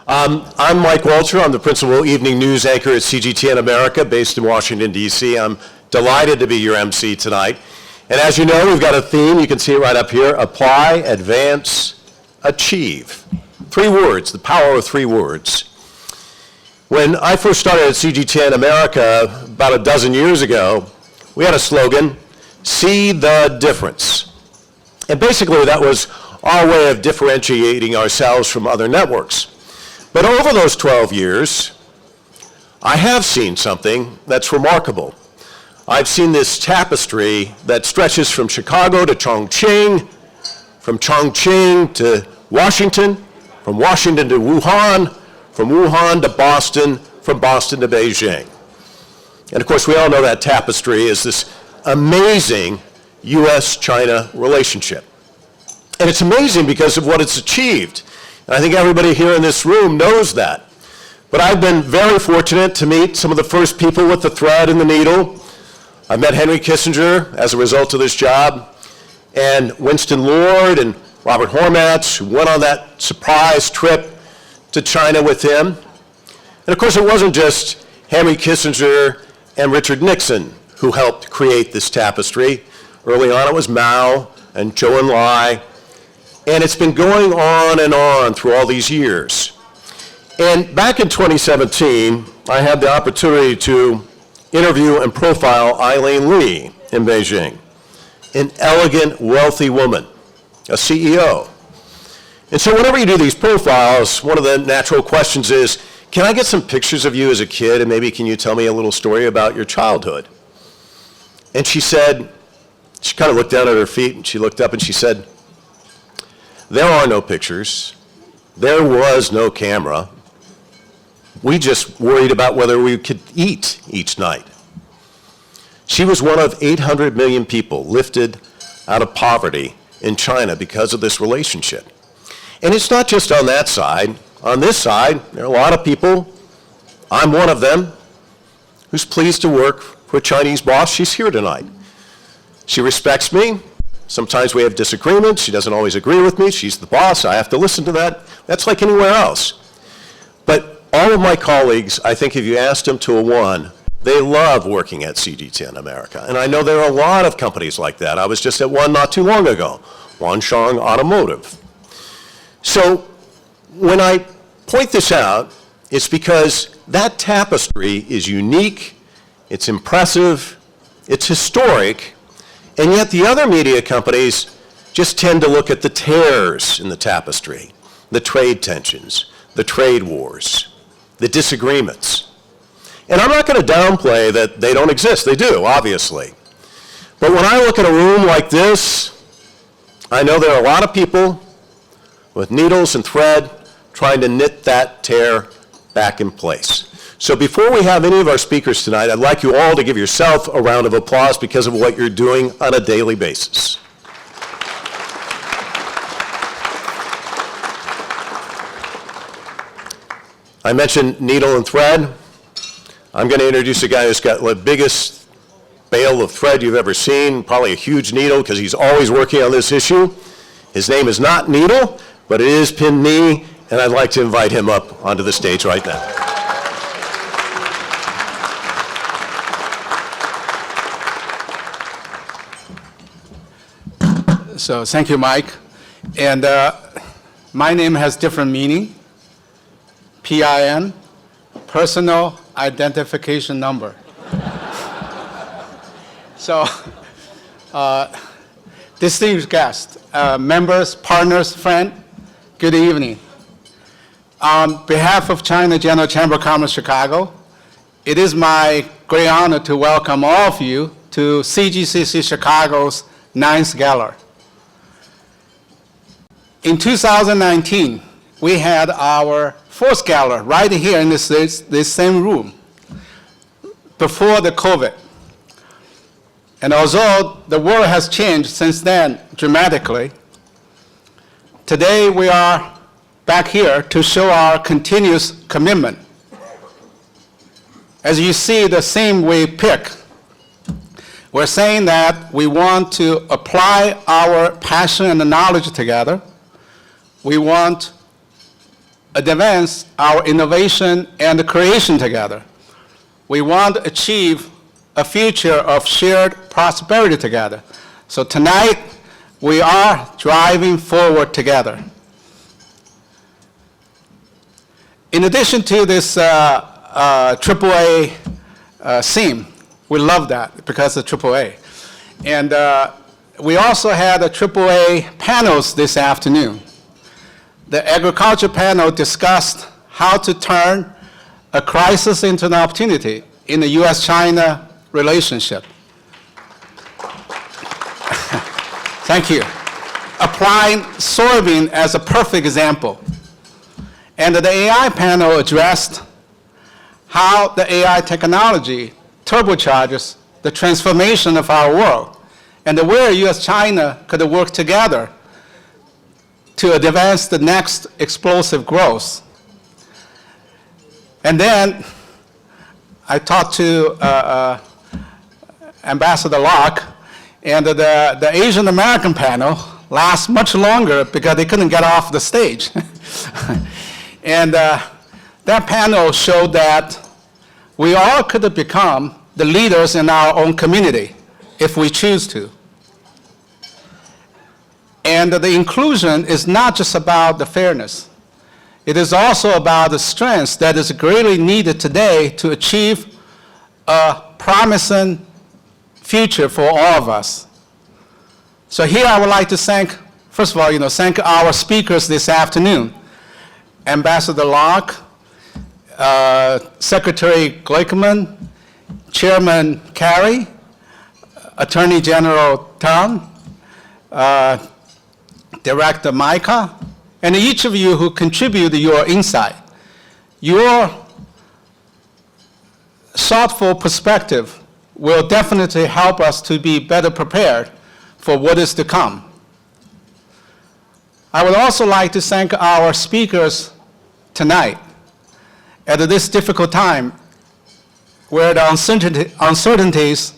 I'm Mike Walter. I'm the principal evening news anchor at CGTN America, based in Washington, D.C. I'm delighted to be your MC tonight. And as you know, we've got a theme. You can see it right up here: apply, advance, achieve. 3 words, the power of 3 words. When I first started at CGTN America about a dozen years ago, we had a slogan, see the difference. And basically that was our way of differentiating ourselves from other networks. But over those 12 years, I have seen something that's remarkable. I've seen this tapestry that stretches from Chicago to Chongqing, from Chongqing to Washington, from Washington to Wuhan, from Wuhan to Boston, from Boston to Beijing. And of course, we all know that tapestry is this amazing US-China relationship. And it's amazing because of what it's achieved. And I think everybody here in this room knows that. But I've been very fortunate to meet some of the first people with the thread and the needle. I met Henry Kissinger as a result of this job, and Winston Lord and Robert Hormats, who went on that surprise trip to China with him. And of course, it wasn't just Henry Kissinger and Richard Nixon who helped create this tapestry. Early on, it was Mao and Zhou Enlai. And it's been going on through all these years. And back in 2017, I had the opportunity to interview and profile Eileen Lee in Beijing, an elegant, wealthy woman, a CEO. And so whenever you do these profiles, one of the natural questions is, can I get some pictures of you as a kid, and maybe can you tell me a little story about your childhood? And she said, she kind of looked down at her feet, and she looked up and she said, there are no pictures. There was no camera. We just worried about whether we could eat each night. She was one of 800 million people lifted out of poverty in China because of this relationship. And it's not just on that side. On this side, there are a lot of people, I'm one of them, who's pleased to work for a Chinese boss. She's here tonight. She respects me. Sometimes we have disagreements. She doesn't always agree with me. She's the boss. I have to listen to that. That's like anywhere else. But all of my colleagues, I think if you asked them to a one, they love working at CGTN America. And I know there are a lot of companies like that. I was just at one not too long ago, Wansheng Automotive. So when I point this out, it's because that tapestry is unique, it's impressive, it's historic, and yet the other media companies just tend to look at the tears in the tapestry, the trade tensions, the trade wars, the disagreements. And I'm not going to downplay that they don't exist. They do, obviously. But when I look at a room like this, I know there are a lot of people with needles and thread trying to knit that tear back in place. So before we have any of our speakers tonight, I'd like you all to give yourself a round of applause because of what you're doing on a daily basis. I mentioned needle and thread. I'm going to introduce a guy who's got the biggest bale of thread you've ever seen, probably a huge needle because he's always working on this issue. His name is not Needle, but it is Pin Knee, and I'd like to invite him up onto the stage right now. So thank you, Mike. And my name has different meaning. PIN, Personal Identification Number. So, distinguished guests, members, partners, friends, good evening. On behalf of China General Chamber of Commerce Chicago, it is my great honor to welcome all of you to CGCC Chicago's 9th Gala. In 2019, we had our 4th Gala right here in this same room before the COVID. And although the world has changed since then dramatically, today we are back here to show our continuous commitment. As you see the theme we pick, we're saying that we want to apply our passion and knowledge together. We want advance our innovation and creation together. We want to achieve a future of shared prosperity together. So tonight, we are driving forward together. In addition to this AAA theme, we love that because it's AAA. And we also had a AAA panels this afternoon. The agriculture panel discussed how to turn a crisis into an opportunity in the U.S.-China relationship. Thank you. Applying soybean as a perfect example. And the AI panel addressed how the AI technology turbocharges the transformation of our world, and where U.S.-China could work together to advance the next explosive growth. And then I talked to Ambassador Locke, and the Asian American panel lasts much longer because they couldn't get off the stage. And that panel showed that we all could become the leaders in our own community if we choose to. And the inclusion is not just about the fairness. It is also about the strength that is greatly needed today to achieve a promising future for all of us. So here I would like to thank, first of all, thank our speakers this afternoon. Ambassador Locke, Secretary Glickman, Chairman Carey, Attorney General Tang, Director Micah, and each of you who contributed your insight. Your thoughtful perspective will definitely help us to be better prepared for what is to come. I would also like to thank our speakers tonight at this difficult time where the uncertainties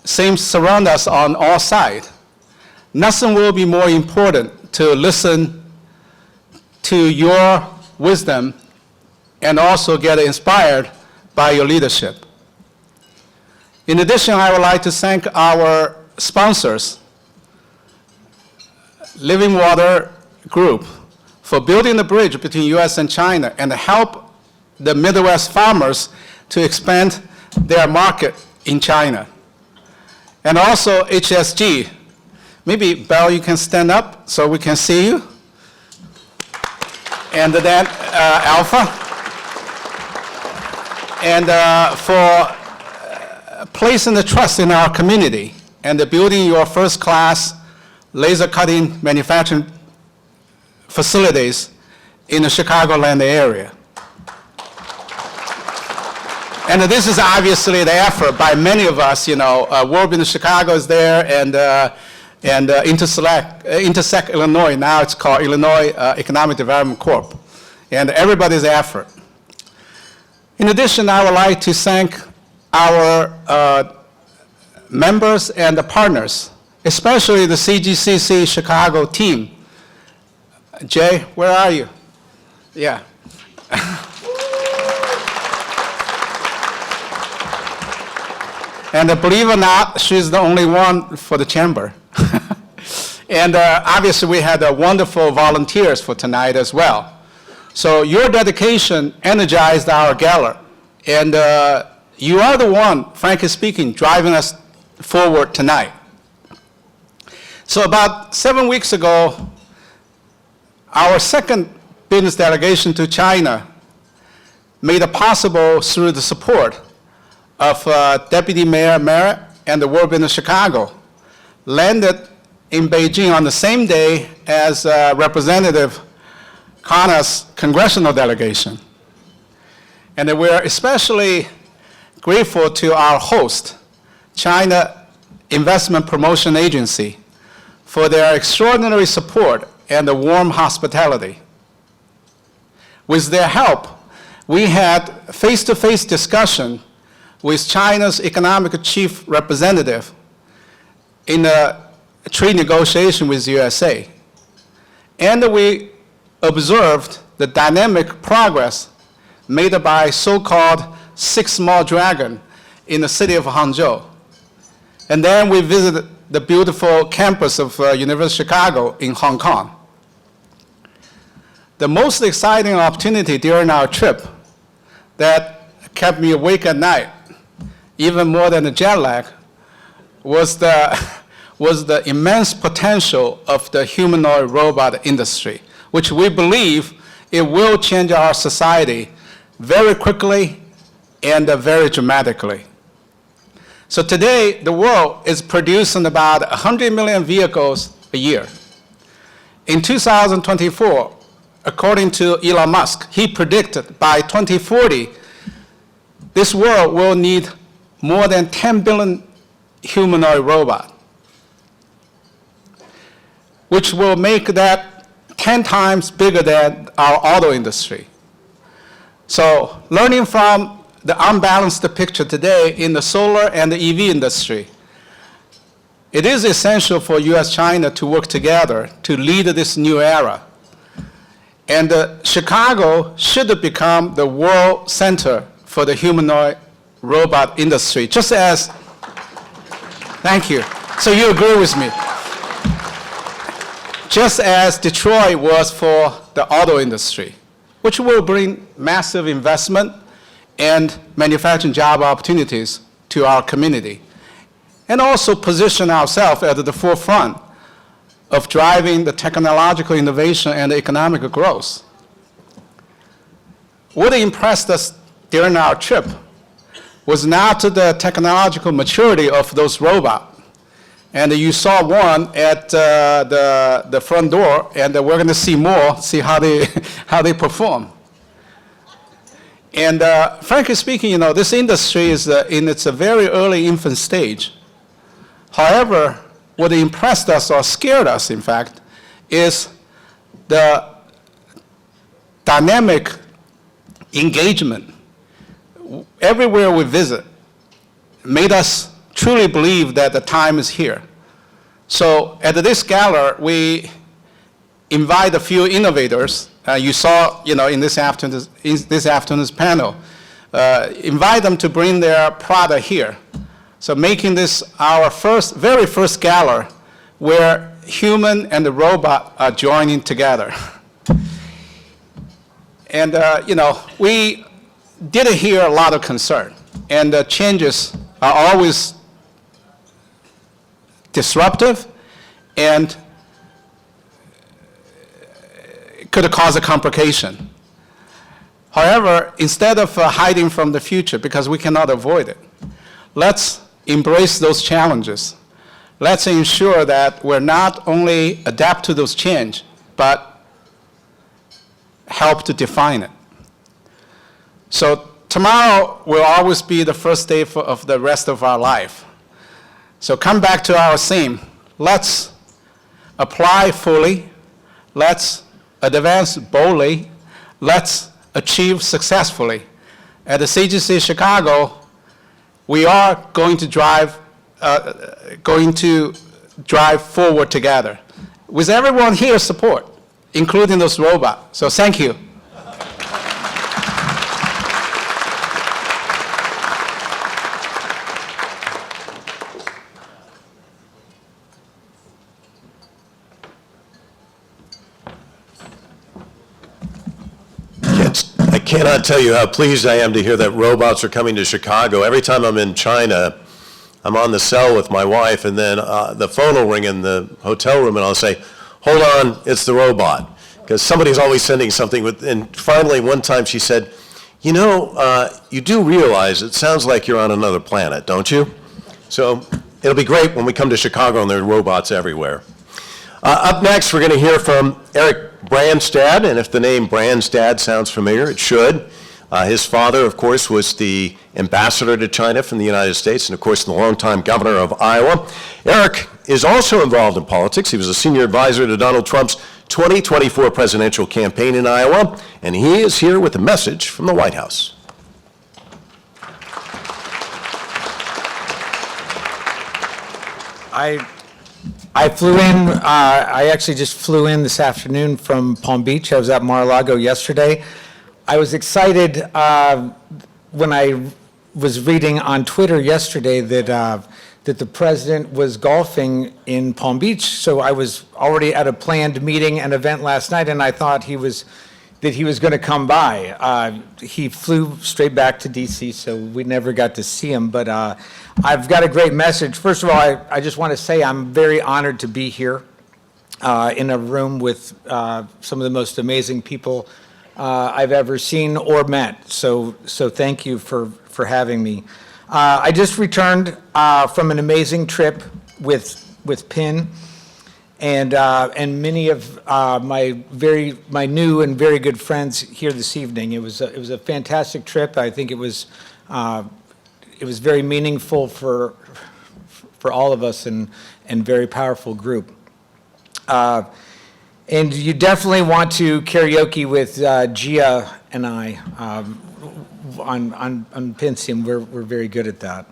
seem to surround us on all sides. Nothing will be more important to listen to your wisdom and also get inspired by your leadership. In addition, I would like to thank our sponsors, Living Water Group, for building the bridge between U.S. and China and help the Midwest farmers to expand their market in China. And also HSG. Maybe, Belle, you can stand up so we can see you. And then Alpha. And for placing the trust in our community and building your first-class laser cutting manufacturing facilities in the Chicagoland area. And this is obviously the effort by many of us, World in Chicago is there, and Intersect Illinois, now it's called Illinois Economic Development Corp. And everybody's effort. In addition, I would like to thank our members and the partners, especially the CGCC Chicago team. Jay, where are you? Yeah. And believe it or not, she's the only one for the chamber. And obviously, we had wonderful volunteers for tonight as well. So your dedication energized our gala. And you are the one, frankly speaking, driving us forward tonight. So about 7 weeks ago, our second business delegation to China made it possible through the support of Deputy Mayor Merritt and the World Business Chicago, landed in Beijing on the same day as Representative Khanna's congressional delegation. And we're especially grateful to our host, China Investment Promotion Agency, for their extraordinary support and the warm hospitality. With their help, we had face-to-face discussion with China's economic chief representative in a trade negotiation with the USA. And we observed the dynamic progress made by so-called Six Small Dragon in the city of Hangzhou. And then we visited the beautiful campus of University of Chicago in Hong Kong. The most exciting opportunity during our trip that kept me awake at night, even more than the jet lag, was the immense potential of the humanoid robot industry, which we believe it will change our society very quickly and very dramatically. So today, the world is producing about 100 million vehicles a year. In 2024, according to Elon Musk, he predicted by 2040, this world will need more than 10 billion humanoid robots, which will make that 10 times bigger than our auto industry. So learning from the unbalanced picture today in the solar and the EV industry, it is essential for US-China to work together to lead this new era. And Chicago should become the world center for the humanoid robot industry, just as, thank you. So you agree with me. Just as Detroit was for the auto industry, which will bring massive investment and manufacturing job opportunities to our community, and also position ourselves at the forefront of driving the technological innovation and economic growth. What impressed us during our trip was not the technological maturity of those robots. And you saw one at the front door, and we're going to see more, see how they perform. And frankly speaking, this industry is in its very early infant stage. However, what impressed us or scared us, in fact, is the dynamic engagement everywhere we visit made us truly believe that the time is here. So at this gala, we invite a few innovators. You saw, in this afternoon's panel, invite them to bring their product here. So making this our very first gala where human and the robot are joining together. And, we did hear a lot of concern, and the changes are always disruptive and could cause a complication. However, instead of hiding from the future, because we cannot avoid it, let's embrace those challenges. Let's ensure that we're not only adapt to those changes, but help to define it. So tomorrow will always be the first day of the rest of our life. So come back to our theme. Let's apply fully. Let's advance boldly. Let's achieve successfully. At the CGCC Chicago, we are going to drive forward together with everyone here's support, including those robots. So thank you. I cannot tell you how pleased I am to hear that robots are coming to Chicago. Every time I'm in China, I'm on the cell with my wife, and then the phone will ring in the hotel room, and I'll say, hold on, it's the robot. Because somebody's always sending something. And finally, one time she said, you do realize it sounds like you're on another planet, don't you? So it'll be great when we come to Chicago and there are robots everywhere. Up next, we're going to hear from Eric Branstad, and if the name Branstad sounds familiar, it should. His father, of course, was the ambassador to China from the United States, and of course, the longtime governor of Iowa. Eric is also involved in politics. He was a senior advisor to Donald Trump's 2024 presidential campaign in Iowa, and he is here with a message from the White House. I flew in, I actually just flew in this afternoon from Palm Beach. I was at Mar-a-Lago yesterday. I was excited when I was reading on Twitter yesterday that the president was golfing in Palm Beach. So I was already at a planned meeting and event last night, and I thought he was going to come by. He flew straight back to DC, so we never got to see him. But I've got a great message. First of all, I just want to say I'm very honored to be here in a room with some of the most amazing people I've ever seen or met. So thank you for having me. I just returned from an amazing trip with PIN. And many of my new and very good friends here this evening. It was a fantastic trip. I think it was very meaningful for all of us and very powerful group. And you definitely want to karaoke with Gia and I on PIN's team. We're very good at that.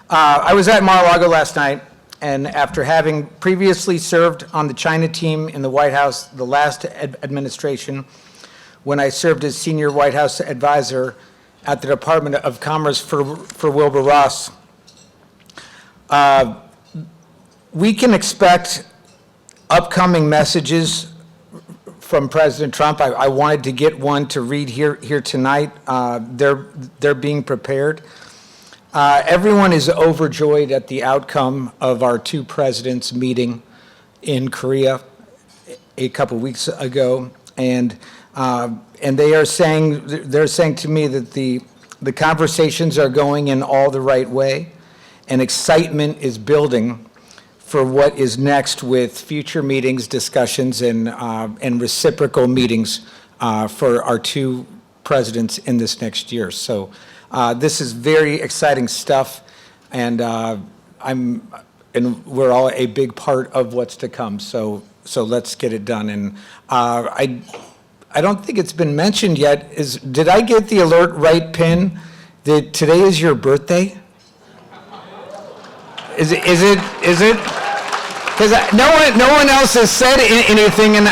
I was at Mar-a-Lago last night. And after having previously served on the China team in the White House, the last administration, when I served as senior White House advisor at the Department of Commerce for Wilbur Ross, we can expect upcoming messages from President Trump. I wanted to get one to read here tonight. They're being prepared. Everyone is overjoyed at the outcome of our two presidents meeting in Korea a couple weeks ago, and they're saying to me that the conversations are going in all the right way, and excitement is building for what is next with future meetings, discussions, and reciprocal meetings for our two presidents in this next year. So. This is very exciting stuff, and we're all a big part of what's to come. So let's get it done. And I don't think it's been mentioned yet. Did I get the alert right, PIN, that today is your birthday? Is it? Because no one else has said anything, and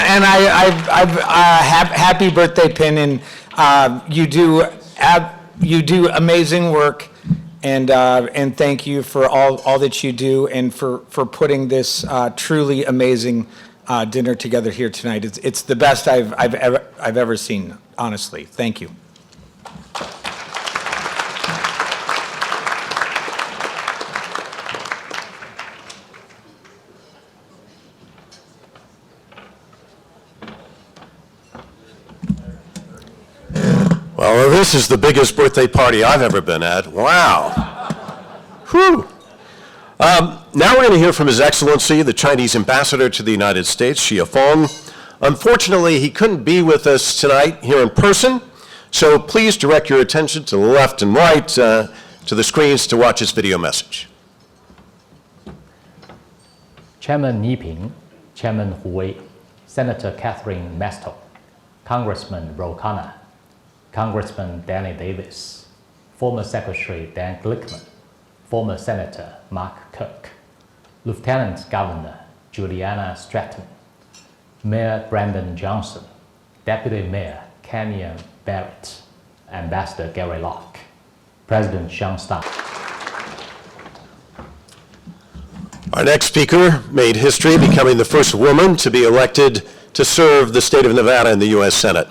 happy birthday, PIN, and you do amazing work, and thank you for all that you do and for putting this truly amazing dinner together here tonight. It's the best I've ever seen, honestly. Thank you. Well, this is the biggest birthday party I've ever been at. Wow. Whew. Now we're going to hear from His Excellency, the Chinese Ambassador to the United States, Xie Feng. Unfortunately, he couldn't be with us tonight here in person, so please direct your attention to the left and right to the screens to watch his video message. Chairman Yiping, Chairman Hu Wei, Senator Catherine Masto, Congressman Ro Khanna, Congressman Danny Davis, former Secretary Dan Glickman, former Senator Mark Kirk, Lieutenant Governor Juliana Stratton, Mayor Brandon Johnson, Deputy Mayor Kenyon Barrett, Ambassador Gary Locke, President Sean Stein. Our next speaker made history, becoming the first woman to be elected to serve the state of Nevada in the U.S. Senate.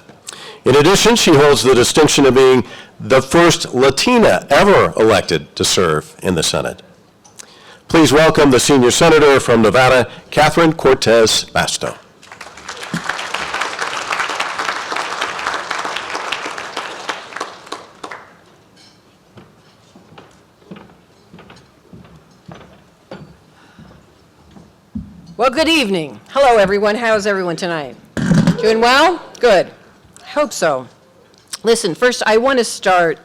In addition, she holds the distinction of being the first Latina ever elected to serve in the Senate. Please welcome the senior senator from Nevada, Catherine Cortez Masto. Well, good evening. Hello, everyone. How's everyone tonight? Doing well? Good. Hope so. Listen, first, I want to start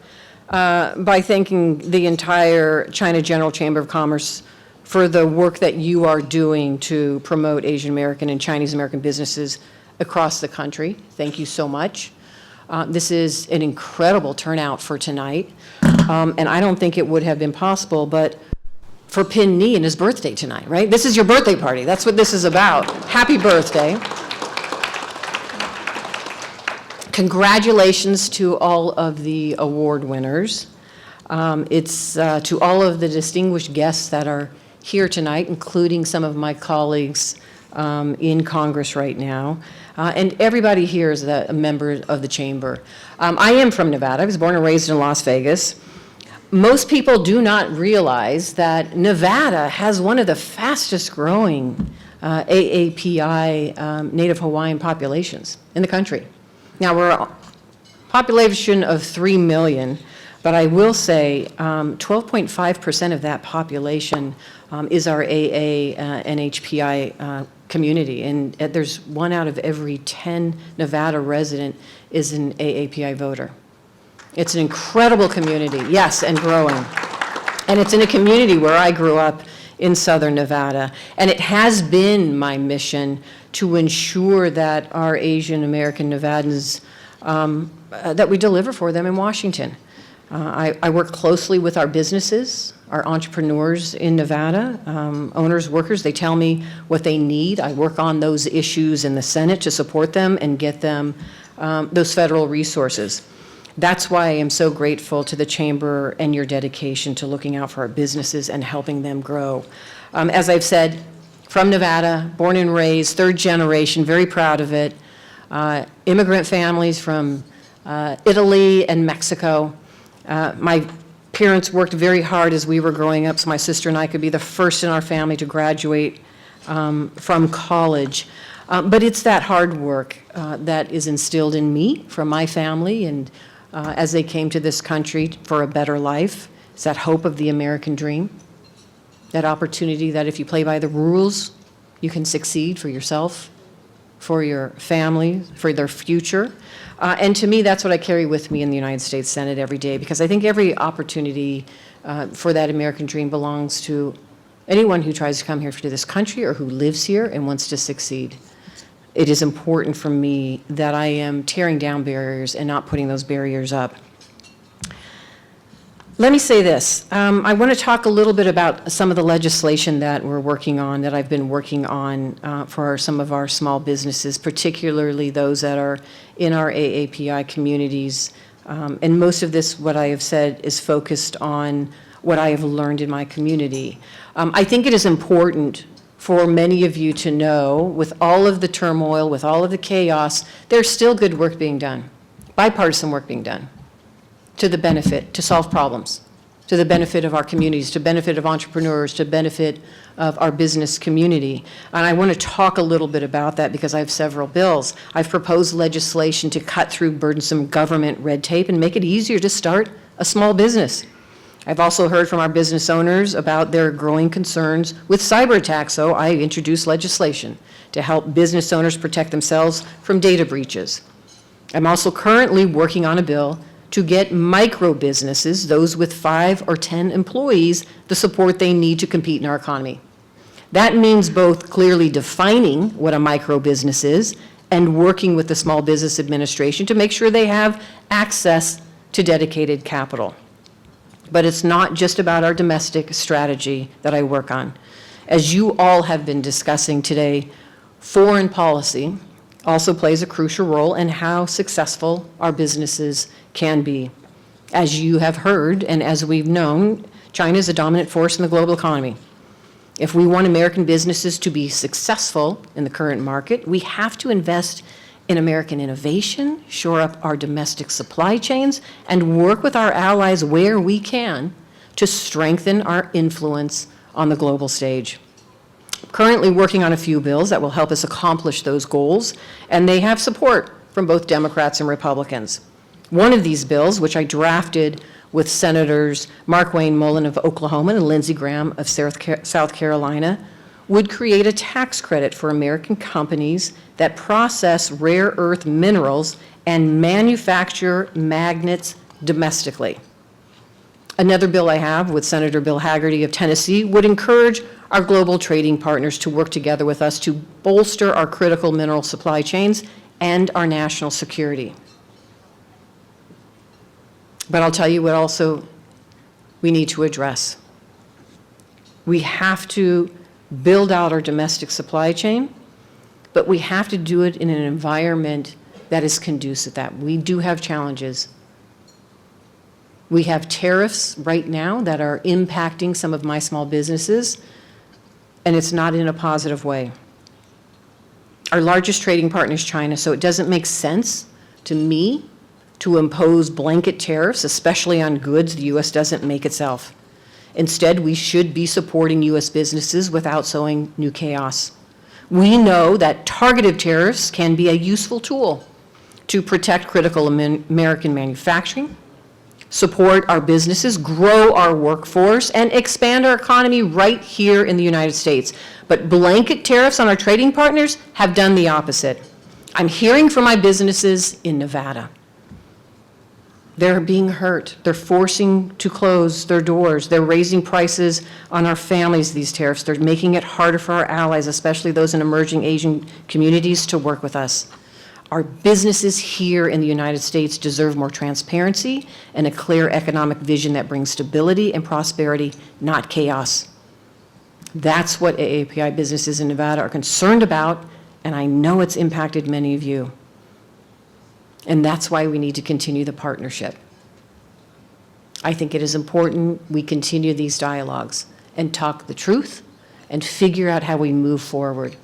by thanking the entire China General Chamber of Commerce for the work that you are doing to promote Asian American and Chinese American businesses across the country. Thank you so much. This is an incredible turnout for tonight, and I don't think it would have been possible but for Pin Knee and his birthday tonight, right? This is your birthday party. That's what this is about. Happy birthday. Congratulations to all of the award winners. It's to all of the distinguished guests that are here tonight, including some of my colleagues in Congress right now. And everybody here is a member of the Chamber. I am from Nevada. I was born and raised in Las Vegas. Most people do not realize that Nevada has one of the fastest growing AAPI Native Hawaiian populations in the country. Now, we're a population of 3 million, but I will say 12.5% of that population is our AA NHPI community, and there's 1 out of every 10 Nevada resident is an AAPI voter. It's an incredible community, yes, and growing. And it's in a community where I grew up in Southern Nevada, and it has been my mission to ensure that our Asian American Nevadans, that we deliver for them in Washington. I work closely with our businesses, our entrepreneurs in Nevada, owners, workers. They tell me what they need. I work on those issues in the Senate to support them and get them those federal resources. That's why I am so grateful to the Chamber and your dedication to looking out for our businesses and helping them grow. As I've said, from Nevada, born and raised, 3rd generation, very proud of it. Immigrant families from Italy and Mexico. My parents worked very hard as we were growing up, so my sister and I could be the first in our family to graduate from college. But it's that hard work that is instilled in me from my family, and as they came to this country for a better life. It's that hope of the American dream, that opportunity that if you play by the rules, you can succeed for yourself, for your family, for their future. And to me, that's what I carry with me in the United States Senate every day, because I think every opportunity for that American dream belongs to anyone who tries to come here to this country or who lives here and wants to succeed. It is important for me that I am tearing down barriers and not putting those barriers up. Let me say this. I want to talk a little bit about some of the legislation that we're working on, that I've been working on for some of our small businesses, particularly those that are in our AAPI communities. And most of this, what I have said, is focused on what I have learned in my community. I think it is important for many of you to know, with all of the turmoil, with all of the chaos, there's still good work being done, bipartisan work being done, to the benefit, to solve problems, to the benefit of our communities, to benefit of entrepreneurs, to benefit of our business community. And I want to talk a little bit about that because I have several bills. I've proposed legislation to cut through burdensome government red tape and make it easier to start a small business. I've also heard from our business owners about their growing concerns with cyber attacks, so I introduced legislation to help business owners protect themselves from data breaches. I'm also currently working on a bill to get micro businesses, those with 5 or 10 employees, the support they need to compete in our economy. That means both clearly defining what a micro business is and working with the Small Business Administration to make sure they have access to dedicated capital. But it's not just about our domestic strategy that I work on. As you all have been discussing today, foreign policy also plays a crucial role in how successful our businesses can be. As you have heard, and as we've known, China is a dominant force in the global economy. If we want American businesses to be successful in the current market, we have to invest in American innovation, shore up our domestic supply chains, and work with our allies where we can to strengthen our influence on the global stage. Currently working on a few bills that will help us accomplish those goals, and they have support from both Democrats and Republicans. One of these bills, which I drafted with Senators Mark Wayne Mullen of Oklahoma and Lindsey Graham of South Carolina, would create a tax credit for American companies that process rare earth minerals and manufacture magnets domestically. Another bill I have with Senator Bill Hagerty of Tennessee would encourage our global trading partners to work together with us to bolster our critical mineral supply chains and our national security. But I'll tell you what also we need to address. We have to build out our domestic supply chain, but we have to do it in an environment that is conducive to that. We do have challenges. We have tariffs right now that are impacting some of my small businesses, and it's not in a positive way. Our largest trading partner is China, so it doesn't make sense to me to impose blanket tariffs, especially on goods the U.S. doesn't make itself. Instead, we should be supporting U.S. businesses without sowing new chaos. We know that targeted tariffs can be a useful tool to protect critical American manufacturing, support our businesses, grow our workforce, and expand our economy right here in the United States. But blanket tariffs on our trading partners have done the opposite. I'm hearing from my businesses in Nevada. They're being hurt. They're forcing to close their doors. They're raising prices on our families, these tariffs. They're making it harder for our allies, especially those in emerging Asian communities, to work with us. Our businesses here in the United States deserve more transparency and a clear economic vision that brings stability and prosperity, not chaos. That's what AAPI businesses in Nevada are concerned about, and I know it's impacted many of you. And that's why we need to continue the partnership. I think it is important we continue these dialogues and talk the truth and figure out how we move forward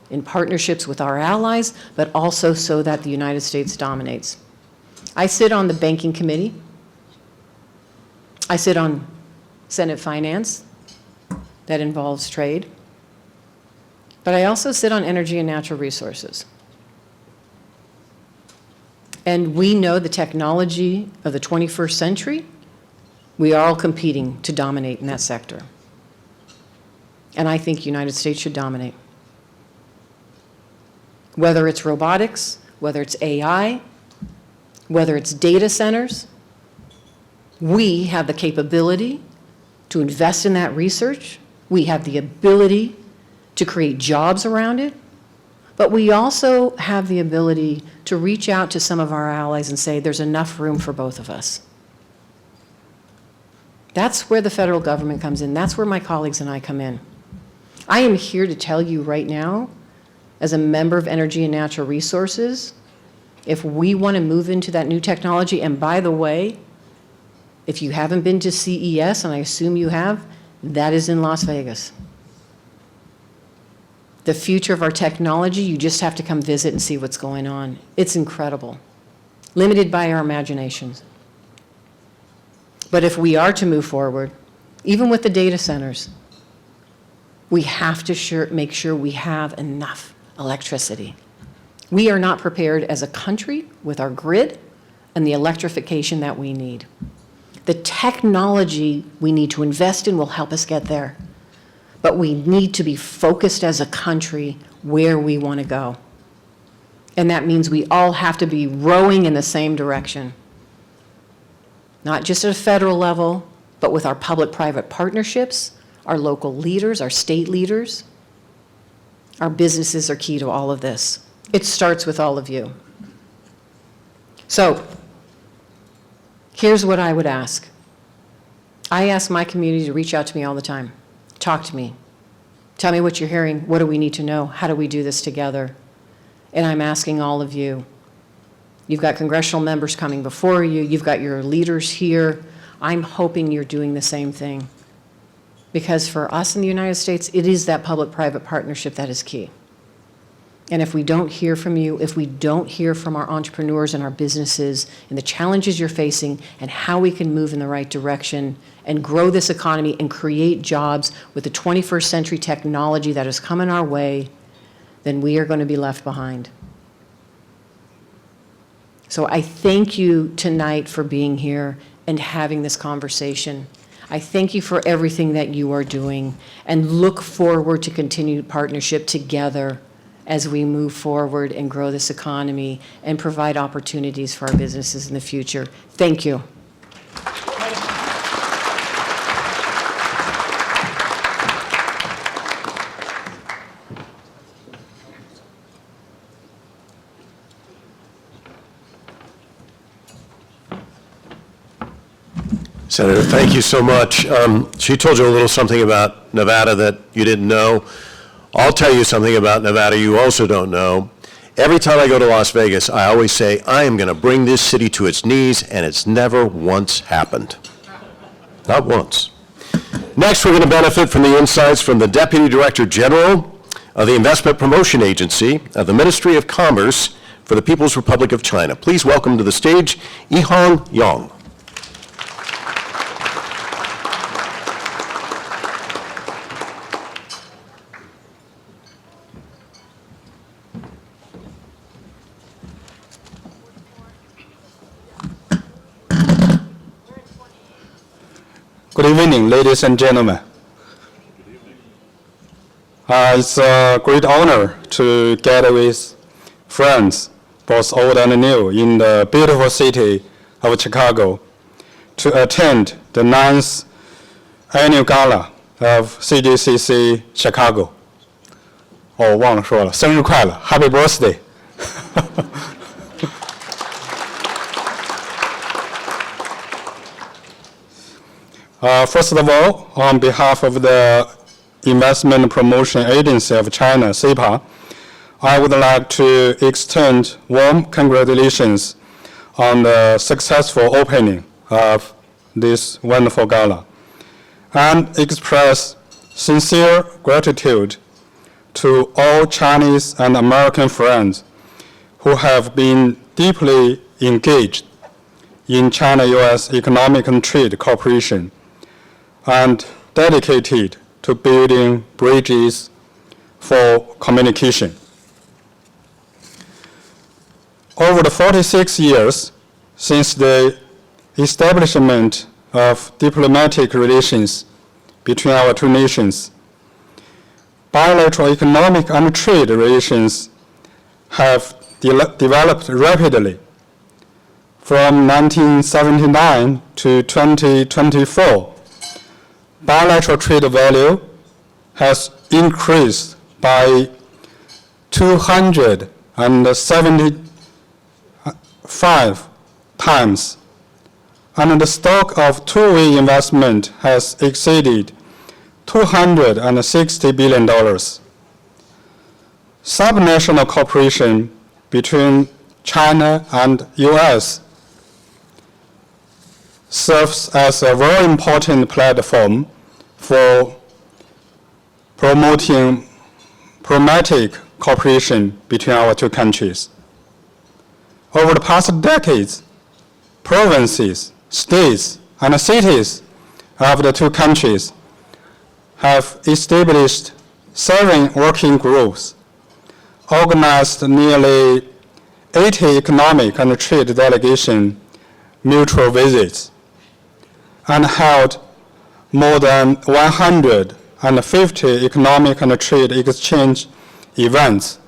in partnerships with our allies, but also so that the United States dominates. I sit on the Banking Committee. I sit on Senate Finance that involves trade. But I also sit on Energy and Natural Resources. And we know the technology of the 21st century. We are all competing to dominate in that sector. And I think the United States should dominate. Whether it's robotics, whether it's AI, whether it's data centers, we have the capability to invest in that research. We have the ability to create jobs around it. But we also have the ability to reach out to some of our allies and say there's enough room for both of us. That's where the federal government comes in. That's where my colleagues and I come in. I am here to tell you right now, as a member of Energy and Natural Resources, if we want to move into that new technology, and by the way, if you haven't been to CES, and I assume you have, that is in Las Vegas. The future of our technology, you just have to come visit and see what's going on. It's incredible, limited by our imaginations. But if we are to move forward, even with the data centers, we have to make sure we have enough electricity. We are not prepared as a country with our grid and the electrification that we need. The technology we need to invest in will help us get there. But we need to be focused as a country where we want to go. And that means we all have to be rowing in the same direction. Not just at a federal level, but with our public-private partnerships, our local leaders, our state leaders. Our businesses are key to all of this. It starts with all of you. So, here's what I would ask. I ask my community to reach out to me all the time. Talk to me. Tell me what you're hearing. What do we need to know? How do we do this together? And I'm asking all of you. You've got congressional members coming before you. You've got your leaders here. I'm hoping you're doing the same thing. Because for us in the United States, it is that public-private partnership that is key. And if we don't hear from you, if we don't hear from our entrepreneurs and our businesses and the challenges you're facing and how we can move in the right direction and grow this economy and create jobs with the 21st century technology that is coming our way, then we are going to be left behind. So I thank you tonight for being here and having this conversation. I thank you for everything that you are doing and look forward to continued partnership together as we move forward and grow this economy and provide opportunities for our businesses in the future. Thank you. Senator, thank you so much. She told you a little something about Nevada that you didn't know. I'll tell you something about Nevada you also don't know. Every time I go to Las Vegas, I always say, I am going to bring this city to its knees, and it's never once happened. Not once. Next, we're going to benefit from the insights from the Deputy Director General of the Investment Promotion Agency of the Ministry of Commerce for the People's Republic of China. Please welcome to the stage Yihong Yang. Good evening, ladies and gentlemen. It's a great honor to gather with friends, both old and new, in the beautiful city of Chicago to attend the 9th annual Gala of CGCC Chicago. 哦，忘了说了，生日快乐 ，Happy Birthday！First of all, on behalf of the Investment Promotion Agency of China, CIPA, I would like to extend warm congratulations on the successful opening of this wonderful gala and express sincere gratitude to all Chinese and American friends who have been deeply engaged in China-US economic and trade cooperation and dedicated to building bridges for communication. Over the 46 years since the establishment of diplomatic relations between our two nations, bilateral economic and trade relations have developed rapidly. From 1979 to 2024, bilateral trade value has increased by 275 times, and the stock of two-way investment has exceeded $260 billion. Subnational cooperation between China and US serves as a very important platform for promoting pragmatic cooperation between our two countries. Over the past decades, provinces, states, and cities of the two countries have established 7 working groups, organized nearly 80 economic and trade delegation mutual visits, and held more than 150 economic and trade exchange events,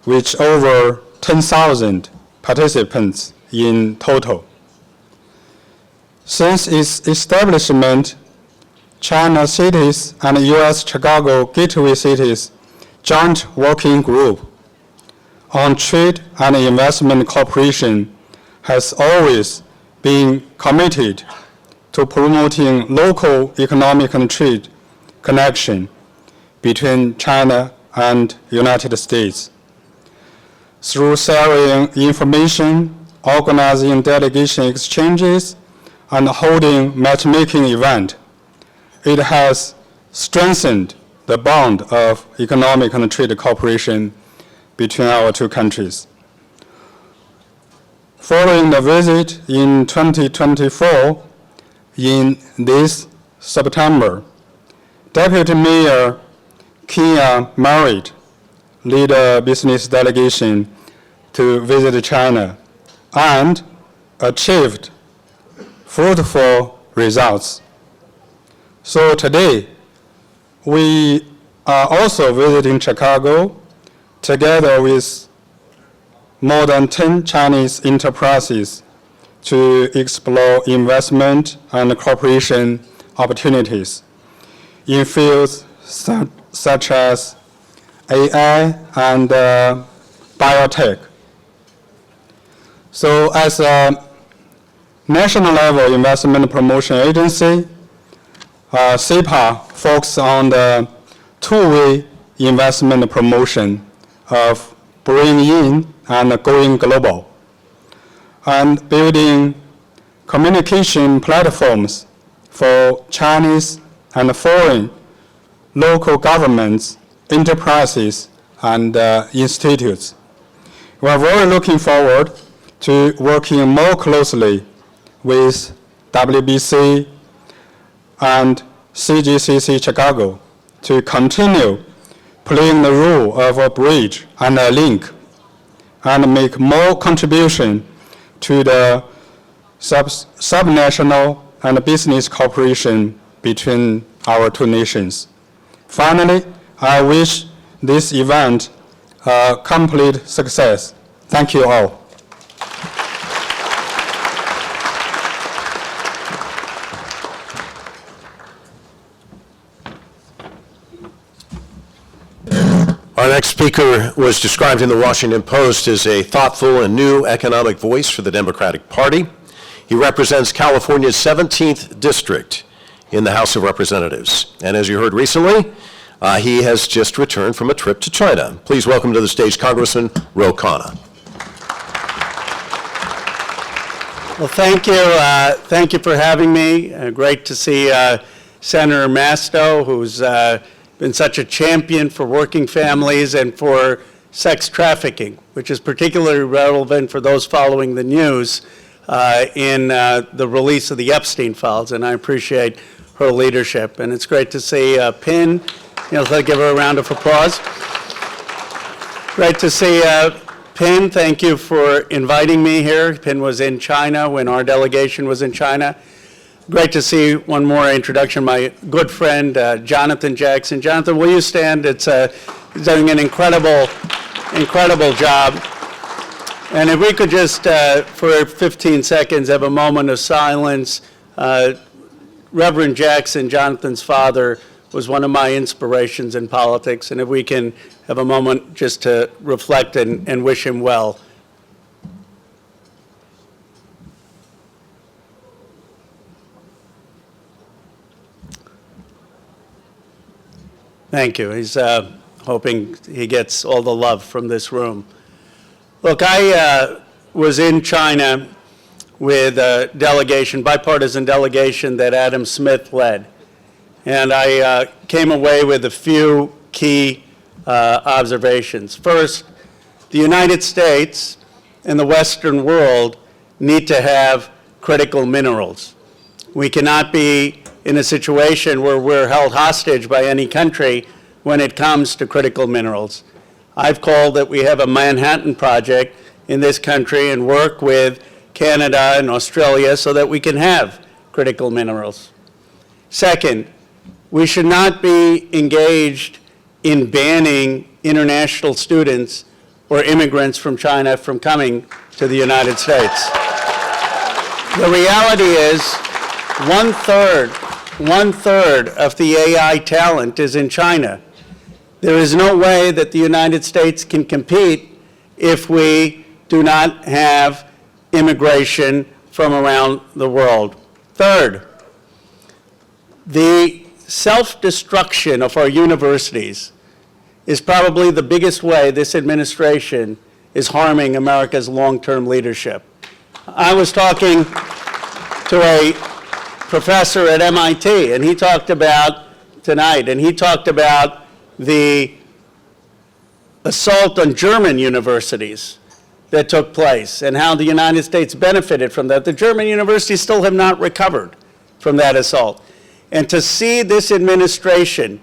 with over 10,000 participants in total. Since its establishment, China Cities and U.S. Chicago Gateway Cities Joint Working Group on Trade and Investment Cooperation has always been committed to promoting local economic and trade connection between China and United States. Through sharing information, organizing delegation exchanges, and holding matchmaking events, it has strengthened the bond of economic and trade cooperation between our two countries. Following the visit in 2024, in this September, Deputy Mayor Kia Merritt led a business delegation to visit China and achieved fruitful results. So today, we are also visiting Chicago together with more than 10 Chinese enterprises to explore investment and cooperation opportunities in fields such as AI and biotech. So as a National Level Investment Promotion Agency, SIPA, focuses on the two-way investment promotion of bringing in and going global, and building communication platforms for Chinese and foreign local governments, enterprises, and institutes. We are very looking forward to working more closely with WBC and CGCC Chicago to continue playing the role of a bridge and a link and make more contribution to the subnational and business cooperation between our two nations. Finally, I wish this event a complete success. Thank you all. Our next speaker was described in the Washington Post as a thoughtful and new economic voice for the Democratic Party. He represents California's 17th district in the House of Representatives. And as you heard recently, he has just returned from a trip to China. Please welcome to the stage Congressman Ro Khanna. Well, thank you. Thank you for having me. Great to see Senator Masto, who's been such a champion for working families and for sex trafficking, which is particularly relevant for those following the news in the release of the Epstein files, and I appreciate her leadership. And it's great to see Pin. Let's give her a round of applause. Great to see Pin. Thank you for inviting me here. Pin was in China when our delegation was in China. Great to see one more introduction, my good friend, Jonathan Jackson. Jonathan, will you stand? He's doing an incredible job. And if we could just, for 15 seconds, have a moment of silence. Reverend Jackson, Jonathan's father, was one of my inspirations in politics. And if we can have a moment just to reflect and wish him well. Thank you. He's hoping he gets all the love from this room. Look, I was in China with a delegation, bipartisan delegation that Adam Smith led. And I came away with a few key observations. First, the United States and the Western world need to have critical minerals. We cannot be in a situation where we're held hostage by any country when it comes to critical minerals. I've called that we have a Manhattan Project in this country and work with Canada and Australia so that we can have critical minerals. Second, we should not be engaged in banning international students or immigrants from China from coming to the United States. The reality is one third of the AI talent is in China. There is no way that the United States can compete if we do not have immigration from around the world. Third, the self-destruction of our universities is probably the biggest way this administration is harming America's long-term leadership. I was talking to a professor at MIT, and he talked about tonight, and he talked about the assault on German universities that took place and how the United States benefited from that. The German universities still have not recovered from that assault. And to see this administration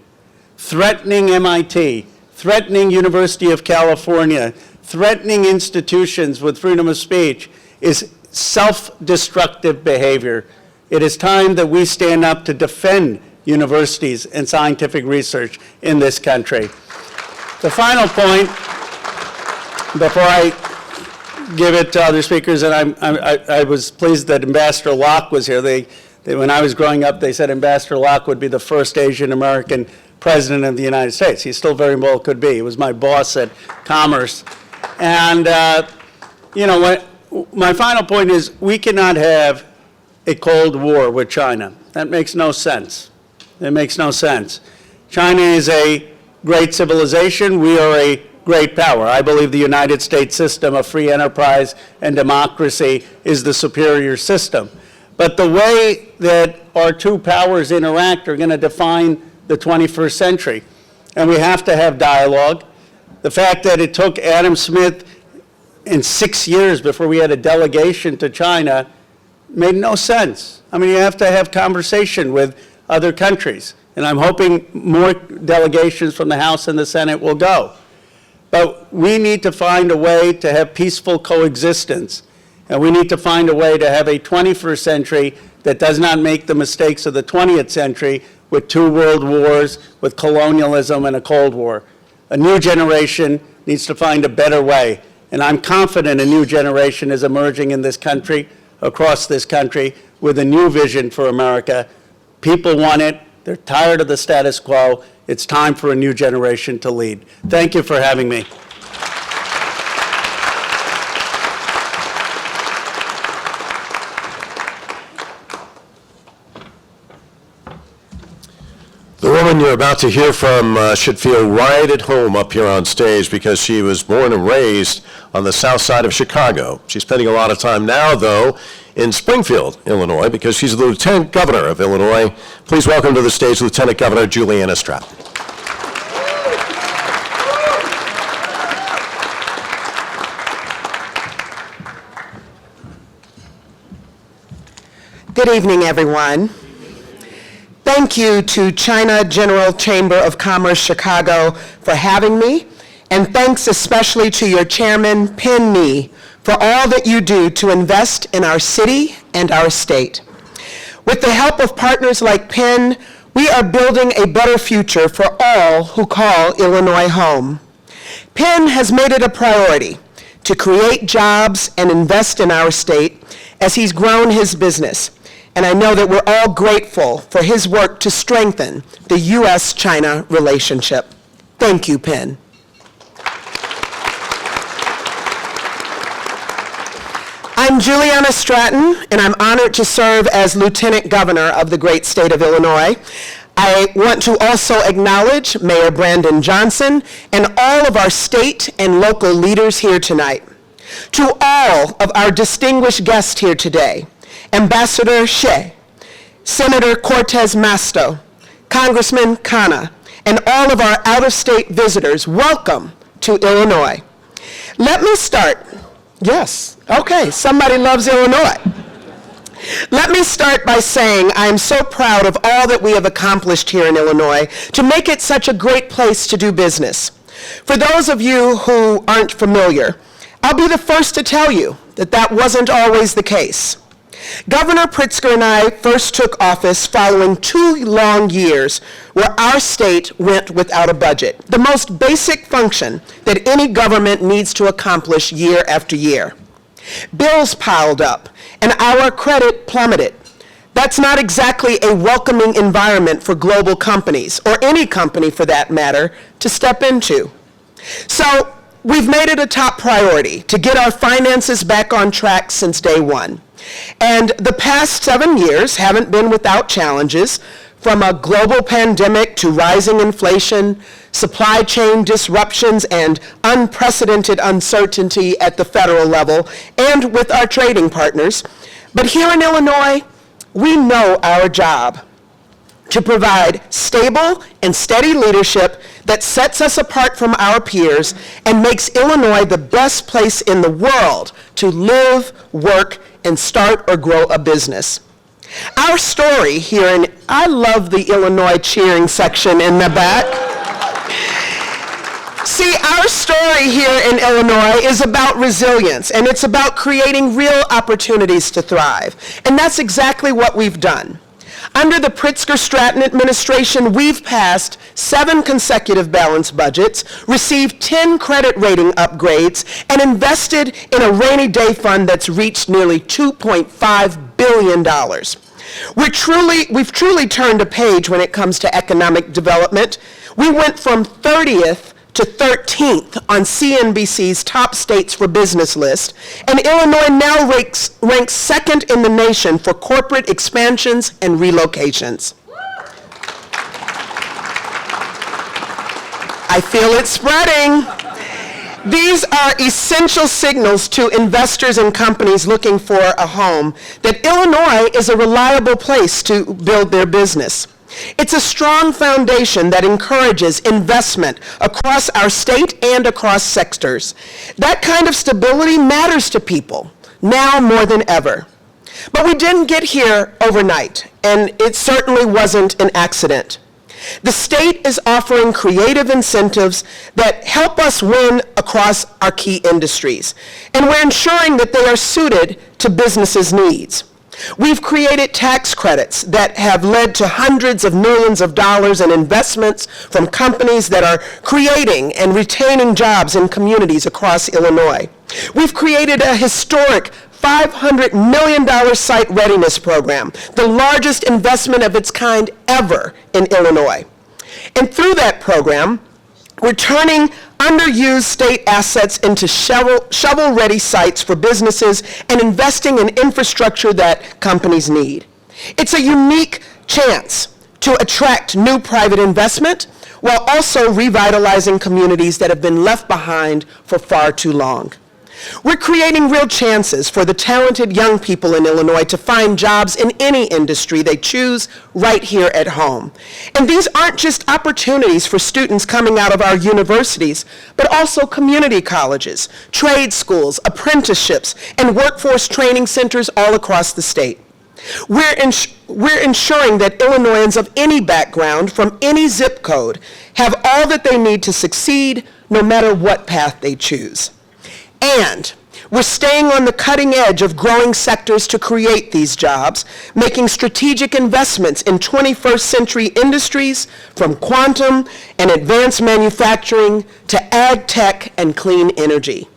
threatening MIT, threatening University of California, threatening institutions with freedom of speech is self-destructive behavior. It is time that we stand up to defend universities and scientific research in this country. The final point, before I give it to other speakers, and I was pleased that Ambassador Locke was here. When I was growing up, they said Ambassador Locke would be the first Asian American president of the United States. He still very well could be. He was my boss at Commerce. And, my final point is we cannot have a Cold War with China. That makes no sense. It makes no sense. China is a great civilization. We are a great power. I believe the United States system of free enterprise and democracy is the superior system. But the way that our two powers interact are going to define the 21st century. And we have to have dialogue. The fact that it took Adam Smith in 6 years before we had a delegation to China made no sense. I mean, you have to have conversation with other countries. And I'm hoping more delegations from the House and the Senate will go. But we need to find a way to have peaceful coexistence. And we need to find a way to have a 21st century that does not make the mistakes of the 20th century with 2 world wars, with colonialism and a Cold War. A new generation needs to find a better way. And I'm confident a new generation is emerging in this country, across this country, with a new vision for America. People want it. They're tired of the status quo. It's time for a new generation to lead. Thank you for having me. The woman you're about to hear from should feel right at home up here on stage because she was born and raised on the south side of Chicago. She's spending a lot of time now, though, in Springfield, Illinois, because she's the Lieutenant Governor of Illinois. Please welcome to the stage Lieutenant Governor Juliana Stratton. Good evening, everyone. Thank you to China General Chamber of Commerce Chicago for having me, and thanks especially to your chairman, Penn Nee, for all that you do to invest in our city and our state. With the help of partners like Penn, we are building a better future for all who call Illinois home. Penn has made it a priority to create jobs and invest in our state as he's grown his business. And I know that we're all grateful for his work to strengthen the U.S.-China relationship. Thank you, Penn. I'm Juliana Stratton, and I'm honored to serve as Lieutenant Governor of the great state of Illinois. I want to also acknowledge Mayor Brandon Johnson and all of our state and local leaders here tonight. To all of our distinguished guests here today, Ambassador Shea, Senator Cortez Masto, Congressman Khanna, and all of our out-of-state visitors, welcome to Illinois. Let me start. Yes, okay, somebody loves Illinois. Let me start by saying I am so proud of all that we have accomplished here in Illinois to make it such a great place to do business. For those of you who aren't familiar, I'll be the first to tell you that that wasn't always the case. Governor Pritzker and I first took office following 2 long years where our state went without a budget, the most basic function that any government needs to accomplish year after year. Bills piled up, and our credit plummeted. That's not exactly a welcoming environment for global companies, or any company for that matter, to step into. So we've made it a top priority to get our finances back on track since day one. And the past 7 years haven't been without challenges, from a global pandemic to rising inflation, supply chain disruptions, and unprecedented uncertainty at the federal level and with our trading partners. But here in Illinois, we know our job: to provide stable and steady leadership that sets us apart from our peers and makes Illinois the best place in the world to live, work, and start or grow a business. Our story here in, I love the Illinois cheering section in the back. See, our story here in Illinois is about resilience, and it's about creating real opportunities to thrive. And that's exactly what we've done. Under the Pritzker-Stratton administration, we've passed 7 consecutive balanced budgets, received 10 credit rating upgrades, and invested in a rainy day fund that's reached nearly $2.5 billion. We've truly turned a page when it comes to economic development. We went from 30th to 13th on CNBC's top states for business list, and Illinois now ranks second in the nation for corporate expansions and relocations. I feel it spreading. These are essential signals to investors and companies looking for a home that Illinois is a reliable place to build their business. It's a strong foundation that encourages investment across our state and across sectors. That kind of stability matters to people, now more than ever. But we didn't get here overnight, and it certainly wasn't an accident. The state is offering creative incentives that help us win across our key industries, and we're ensuring that they are suited to businesses' needs. We've created tax credits that have led to hundreds of millions of dollars in investments from companies that are creating and retaining jobs in communities across Illinois. We've created a historic $500 million site readiness program, the largest investment of its kind ever in Illinois. And through that program, we're turning underused state assets into shovel-ready sites for businesses and investing in infrastructure that companies need. It's a unique chance to attract new private investment while also revitalizing communities that have been left behind for far too long. We're creating real chances for the talented young people in Illinois to find jobs in any industry they choose right here at home. And these aren't just opportunities for students coming out of our universities, but also community colleges, trade schools, apprenticeships, and workforce training centers all across the state. We're ensuring that Illinoisans of any background, from any zip code, have all that they need to succeed, no matter what path they choose. And we're staying on the cutting edge of growing sectors to create these jobs, making strategic investments in 21st century industries, from quantum and advanced manufacturing to ag tech and clean energy.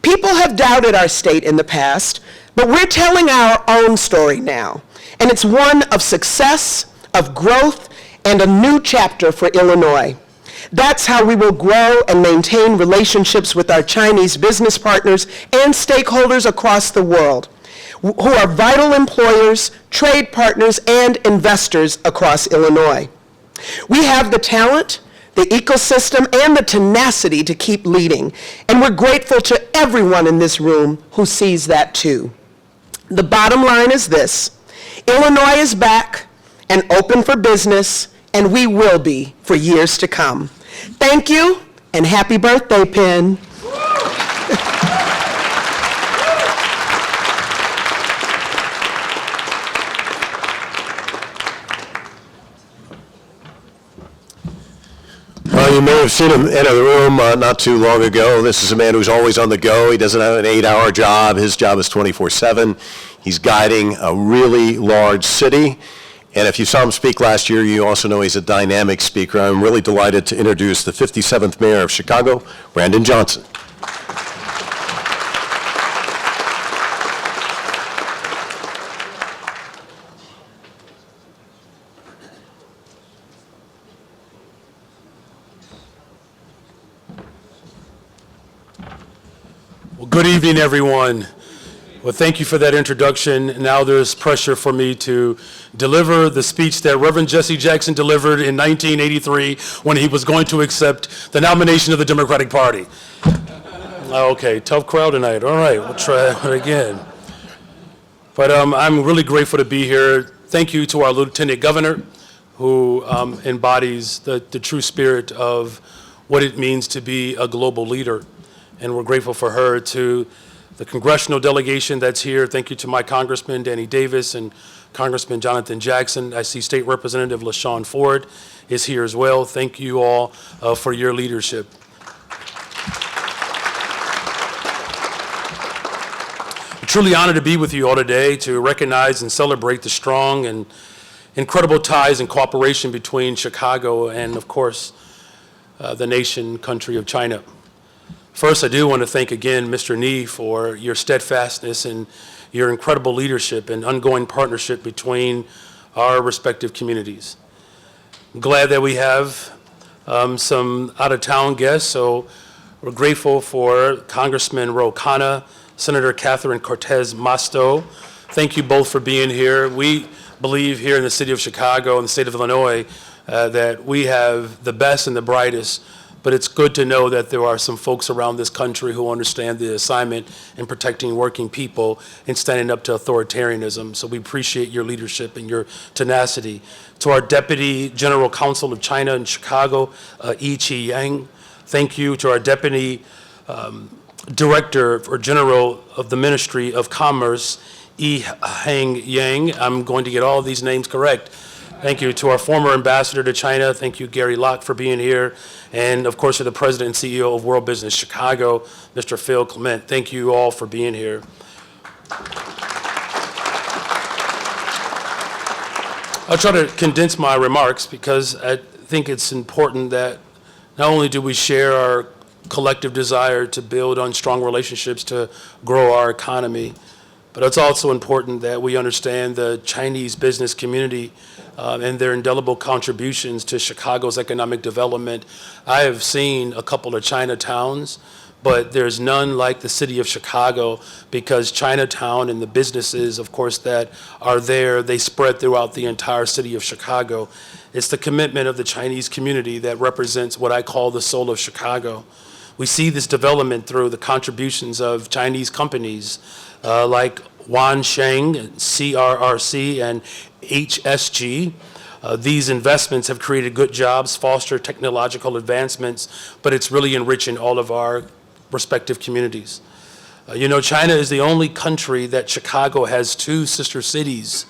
People have doubted our state in the past, but we're telling our own story now. And it's one of success, of growth, and a new chapter for Illinois. That's how we will grow and maintain relationships with our Chinese business partners and stakeholders across the world, who are vital employers, trade partners, and investors across Illinois. We have the talent, the ecosystem, and the tenacity to keep leading, and we're grateful to everyone in this room who sees that too. The bottom line is this: Illinois is back and open for business, and we will be for years to come. Thank you, and happy birthday, Penn. Well, you may have seen him enter the room not too long ago. This is a man who's always on the go. He doesn't have an 8-hour job. His job is 24/7. He's guiding a really large city. And if you saw him speak last year, you also know he's a dynamic speaker. I'm really delighted to introduce the 57th Mayor of Chicago, Brandon Johnson. Well, good evening, everyone. Well, thank you for that introduction. Now there's pressure for me to deliver the speech that Reverend Jesse Jackson delivered in 1983 when he was going to accept the nomination of the Democratic Party. Okay, tough crowd tonight. All right, we'll try it again. But I'm really grateful to be here. Thank you to our Lieutenant Governor, who embodies the true spirit of what it means to be a global leader. And we're grateful for her. To the congressional delegation that's here, thank you to my Congressman Danny Davis and Congressman Jonathan Jackson. I see State Representative LaShawn Ford is here as well. Thank you all for your leadership. I'm truly honored to be with you all today to recognize and celebrate the strong and incredible ties and cooperation between Chicago and, of course, the nation, country of China. First, I do want to thank again Mr. Ni for your steadfastness and your incredible leadership and ongoing partnership between our respective communities. I'm glad that we have some out-of-town guests. So we're grateful for Congressman Ro Khanna, Senator Catherine Cortez Masto. Thank you both for being here. We believe here in the city of Chicago and the state of Illinois that we have the best and the brightest, but it's good to know that there are some folks around this country who understand the assignment in protecting working people and standing up to authoritarianism. So we appreciate your leadership and your tenacity. To our Deputy General Counsel of China in Chicago, Yi Qi Yang, thank you. To our Deputy Director or General of the Ministry of Commerce, Yi Hang Yang, I'm going to get all of these names correct. Thank you. To our former ambassador to China, thank you, Gary Locke, for being here. And of course, to the President and CEO of World Business Chicago, Mr. Phil Clement. Thank you all for being here. I'll try to condense my remarks because I think it's important that not only do we share our collective desire to build on strong relationships to grow our economy, but it's also important that we understand the Chinese business community and their indelible contributions to Chicago's economic development. I have seen a couple of Chinatowns, but there's none like the city of Chicago because Chinatown and the businesses, of course, that are there, they spread throughout the entire city of Chicago. It's the commitment of the Chinese community that represents what I call the soul of Chicago. We see this development through the contributions of Chinese companies like Wansheng, CRRC, and HSG. These investments have created good jobs, foster technological advancements, but it's really enriching all of our respective communities. China is the only country that Chicago has two sister cities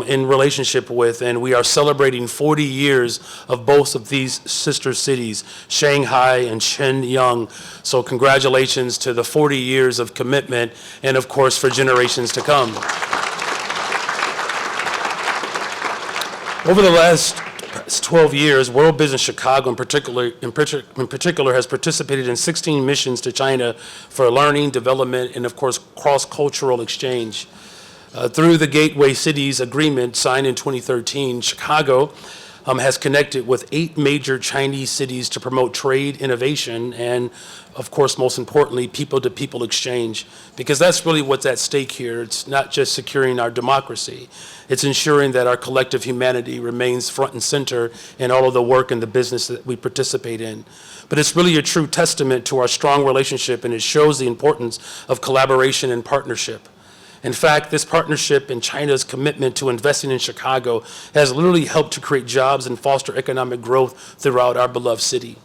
in relationship with, and we are celebrating 40 years of both of these sister cities, Shanghai and Shenyang. So congratulations to the 40 years of commitment and, of course, for generations to come. Over the last 12 years, World Business Chicago in particular has participated in 16 missions to China for learning, development, and of course, cross-cultural exchange. Through the Gateway Cities Agreement signed in 2013, Chicago has connected with 8 major Chinese cities to promote trade, innovation, and of course, most importantly, people-to-people exchange, because that's really what's at stake here. It's not just securing our democracy, it's ensuring that our collective humanity remains front and center in all of the work and the business that we participate in. But it's really a true testament to our strong relationship, and it shows the importance of collaboration and partnership. In fact, this partnership and China's commitment to investing in Chicago has literally helped to create jobs and foster economic growth throughout our beloved city.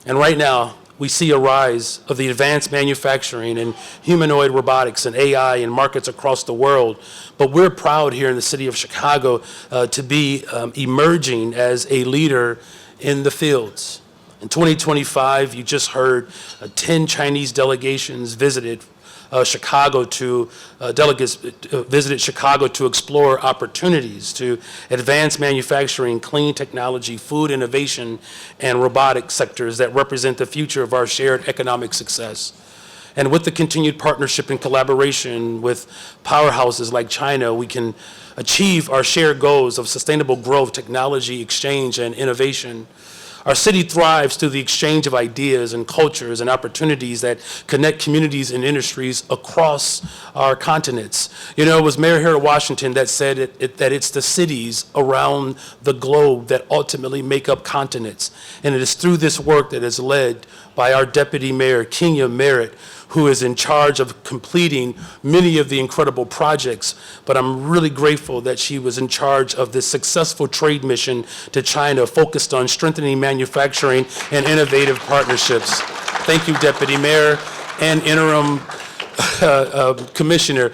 And right now, we see a rise of the advanced manufacturing and humanoid robotics and AI in markets across the world. But we're proud here in the city of Chicago to be emerging as a leader in the fields. In 2025, you just heard 10 Chinese delegations visited delegates visited Chicago to explore opportunities to advance manufacturing, clean technology, food innovation, and robotic sectors that represent the future of our shared economic success. And with the continued partnership and collaboration with powerhouses like China, we can achieve our shared goals of sustainable growth, technology exchange, and innovation. Our city thrives through the exchange of ideas and cultures and opportunities that connect communities and industries across our continents. It was Mayor Harold Washington that said that it's the cities around the globe that ultimately make up continents. And it is through this work that is led by our Deputy Mayor, Kenya Merritt, who is in charge of completing many of the incredible projects. But I'm really grateful that she was in charge of this successful trade mission to China focused on strengthening manufacturing and innovative partnerships. Thank you, Deputy Mayor and Interim Commissioner.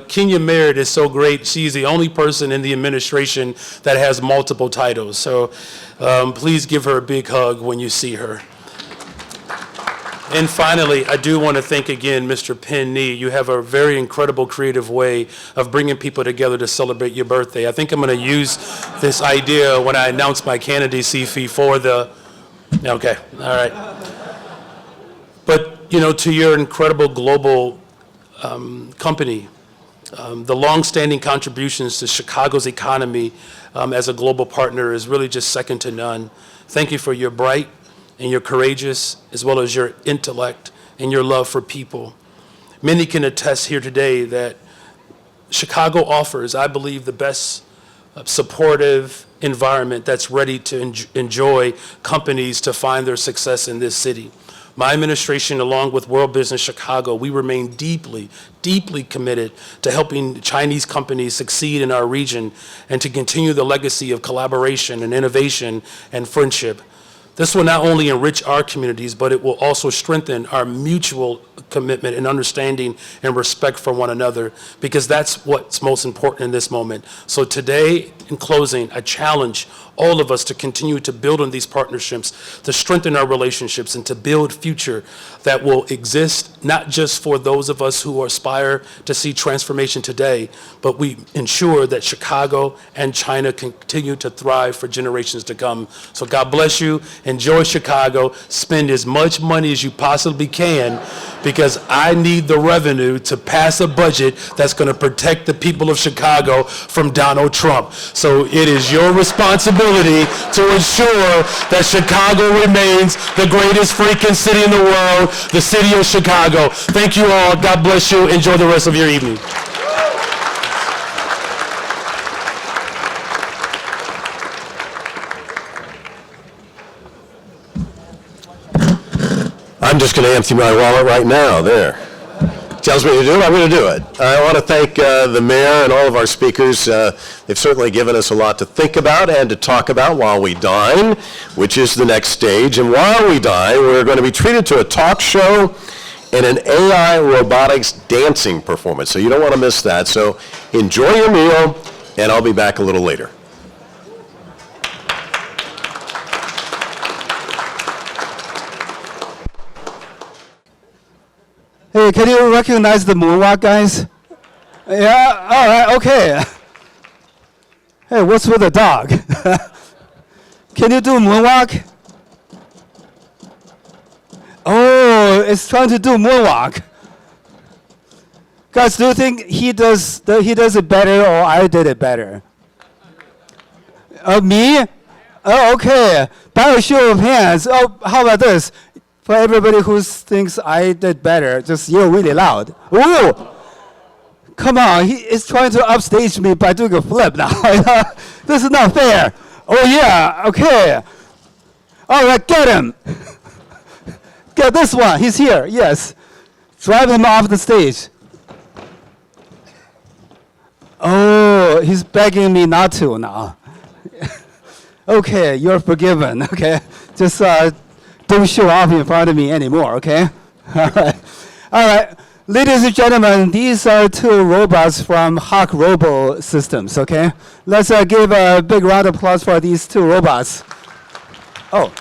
Kenya Merritt is so great. She's the only person in the administration that has multiple titles. So please give her a big hug when you see her. And finally, I do want to thank again Mr. Penn Nee. You have a very incredible creative way of bringing people together to celebrate your birthday. I think I'm going to use this idea when I announce my candidacy for the, okay, all right. But, to your incredible global company, The longstanding contributions to Chicago's economy as a global partner is really just second to none. Thank you for your bright and your courageous, as well as your intellect and your love for people. Many can attest here today that Chicago offers, I believe, the best supportive environment that's ready to enjoy companies to find their success in this city. My administration, along with World Business Chicago, we remain deeply, deeply committed to helping Chinese companies succeed in our region and to continue the legacy of collaboration and innovation and friendship. This will not only enrich our communities, but it will also strengthen our mutual commitment and understanding and respect for one another, because that's what's most important in this moment. So today, in closing, I challenge all of us to continue to build on these partnerships, to strengthen our relationships, and to build future that will exist not just for those of us who aspire to see transformation today, but we ensure that Chicago and China continue to thrive for generations to come. So God bless you. Enjoy Chicago. Spend as much money as you possibly can, because I need the revenue to pass a budget that's going to protect the people of Chicago from Donald Trump. So it is your responsibility to ensure that Chicago remains the greatest freaking city in the world, the city of Chicago. Thank you all. God bless you. Enjoy the rest of your evening. I'm just going to empty my wallet right now. There. Tells me to do it, I'm going to do it. I want to thank the mayor and all of our speakers. They've certainly given us a lot to think about and to talk about while we dine, which is the next stage. And while we dine, we're going to be treated to a talk show and an AI robotics dancing performance. So you don't want to miss that. So enjoy your meal, and I'll be back a little later. Hey, can you recognize the moonwalk, guys? Yeah, all right, okay. Hey, what's with the dog? Can you do moonwalk? Oh, it's trying to do moonwalk. Guys, do you think he does it better or I did it better? Me? Oh, okay. By a show of hands. Oh, how about this? For everybody who thinks I did better, just yell really loud. Ooh! Come on, he is trying to upstage me by doing a flip now. This is not fair. Oh yeah, okay. All right, get him. Get this one, he's here, yes. Drive him off the stage. Oh, he's begging me not to now. Okay, you're forgiven, okay? Just don't show off in front of me anymore, okay? All right. All right. Ladies and gentlemen, these are two robots from Hawk Robo Systems, okay? Let's give a big round of applause for these two robots. Oh.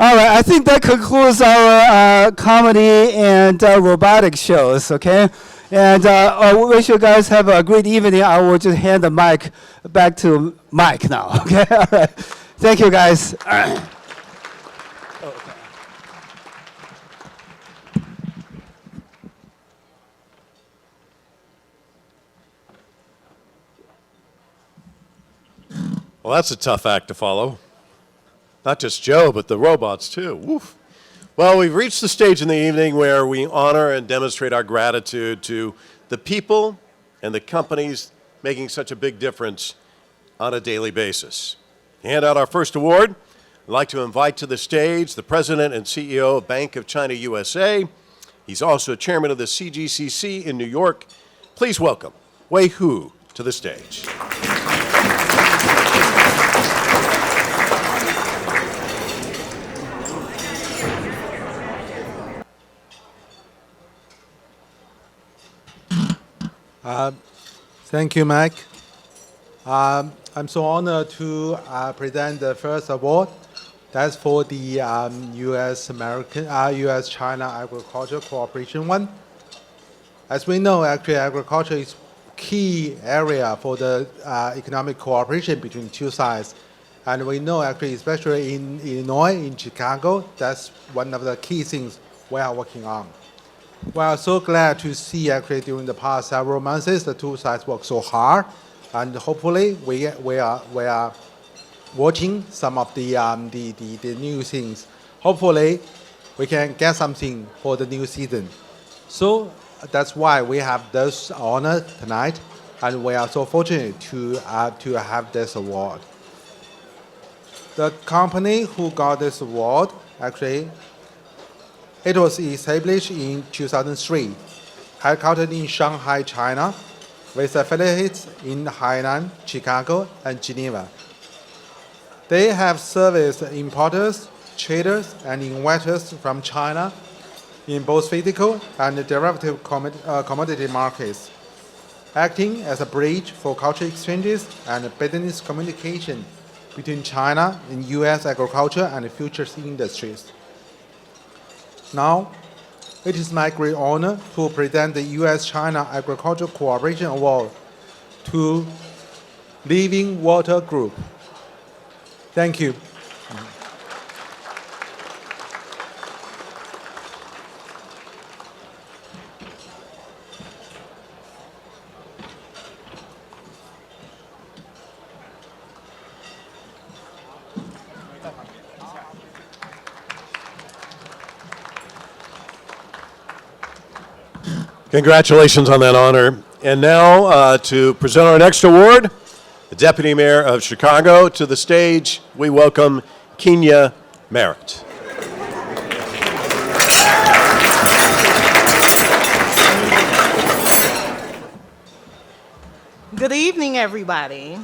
All right, I think that concludes our comedy and robotic shows, okay? And I wish you guys have a great evening. I will just hand the mic back to Mike now, okay? All right. Thank you, guys. All right. Well, that's a tough act to follow. Not just Joe, but the robots, too. Woof. Well, we've reached the stage in the evening where we honor and demonstrate our gratitude to the people and the companies making such a big difference on a daily basis. To hand out our first award, I'd like to invite to the stage the President and CEO of Bank of China USA. He's also chairman of the CGCC in New York. Please welcome Wei Hu to the stage. Thank you, Mike. I'm so honored to present the first award. That's for the U.S.-China Agriculture Cooperation one. As we know, actually, agriculture is key area for the economic cooperation between two sides. And we know, actually, especially in Illinois, in Chicago, that's one of the key things we are working on. We are so glad to see actually during the past several months, the two sides work so hard, and hopefully we are watching some of the new things. Hopefully, we can get something for the new season. So that's why we have this honor tonight, and we are so fortunate to have this award. The company who got this award, actually, it was established in 2003, headquartered in Shanghai, China, with affiliates in Hainan, Chicago, and Geneva. They have serviced importers, traders, and investors from China in both physical and derivative commodity markets, acting as a bridge for cultural exchanges and business communication between China and U.S. agriculture and futures industries. Now, it is my great honor to present the U.S.-China Agricultural Cooperation Award to Living Water Group. Thank you. Congratulations on that honor. And now to present our next award, the Deputy Mayor of Chicago. To the stage, we welcome Kenya Merritt. Good evening, everybody.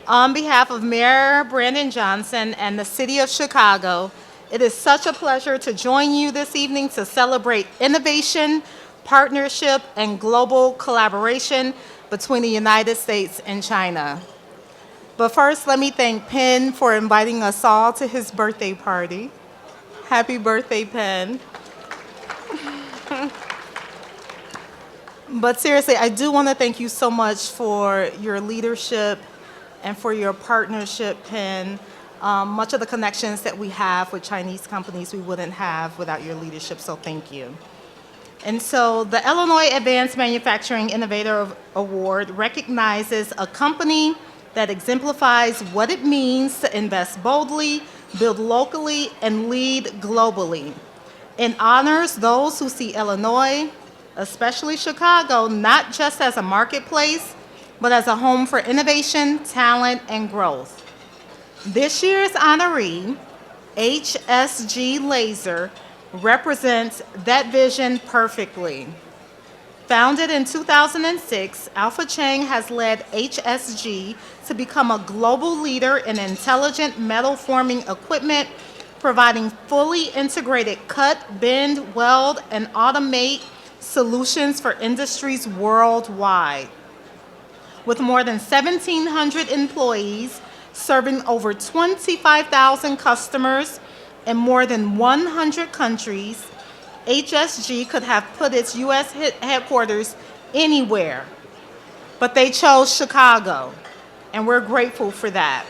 On behalf of Mayor Brandon Johnson and the City of Chicago, it is such a pleasure to join you this evening to celebrate innovation, partnership, and global collaboration between the United States and China. But first, let me thank Penn for inviting us all to his birthday party. Happy birthday, Penn. But seriously, I do want to thank you so much for your leadership and for your partnership, Penn. Much of the connections that we have with Chinese companies we wouldn't have without your leadership, so thank you. And so the Illinois Advanced Manufacturing Innovator Award recognizes a company that exemplifies what it means to invest boldly, build locally, and lead globally. It honors those who see Illinois, especially Chicago, not just as a marketplace, but as a home for innovation, talent, and growth. This year's honoree, HSG Laser, represents that vision perfectly. Founded in 2006, Alpha Chang has led HSG to become a global leader in intelligent metal forming equipment, providing fully integrated cut, bend, weld, and automate solutions for industries worldwide. With more than 1,700 employees, serving over 25,000 customers in more than 100 countries, HSG could have put its U.S. headquarters anywhere, but they chose Chicago, and we're grateful for that.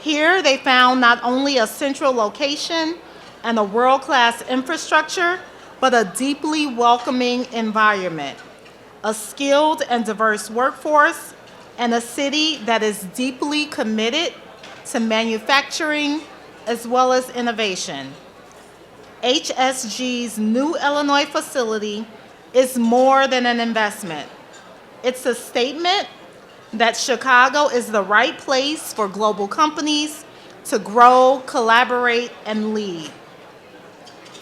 Here, they found not only a central location and a world-class infrastructure, but a deeply welcoming environment, a skilled and diverse workforce, and a city that is deeply committed to manufacturing as well as innovation. HSG's new Illinois facility is more than an investment. It's a statement that Chicago is the right place for global companies to grow, collaborate, and lead.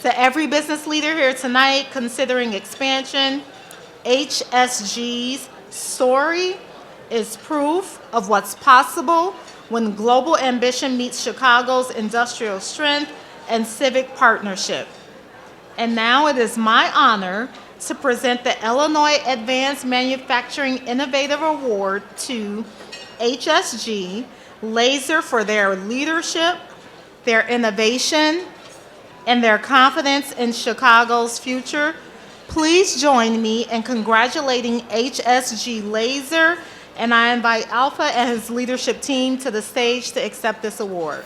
To every business leader here tonight considering expansion, HSG's story is proof of what's possible when global ambition meets Chicago's industrial strength and civic partnership. And now it is my honor to present the Illinois Advanced Manufacturing Innovative Award to HSG Laser for their leadership, their innovation, and their confidence in Chicago's future. Please join me in congratulating HSG Laser, and I invite Alpha and his leadership team to the stage to accept this award.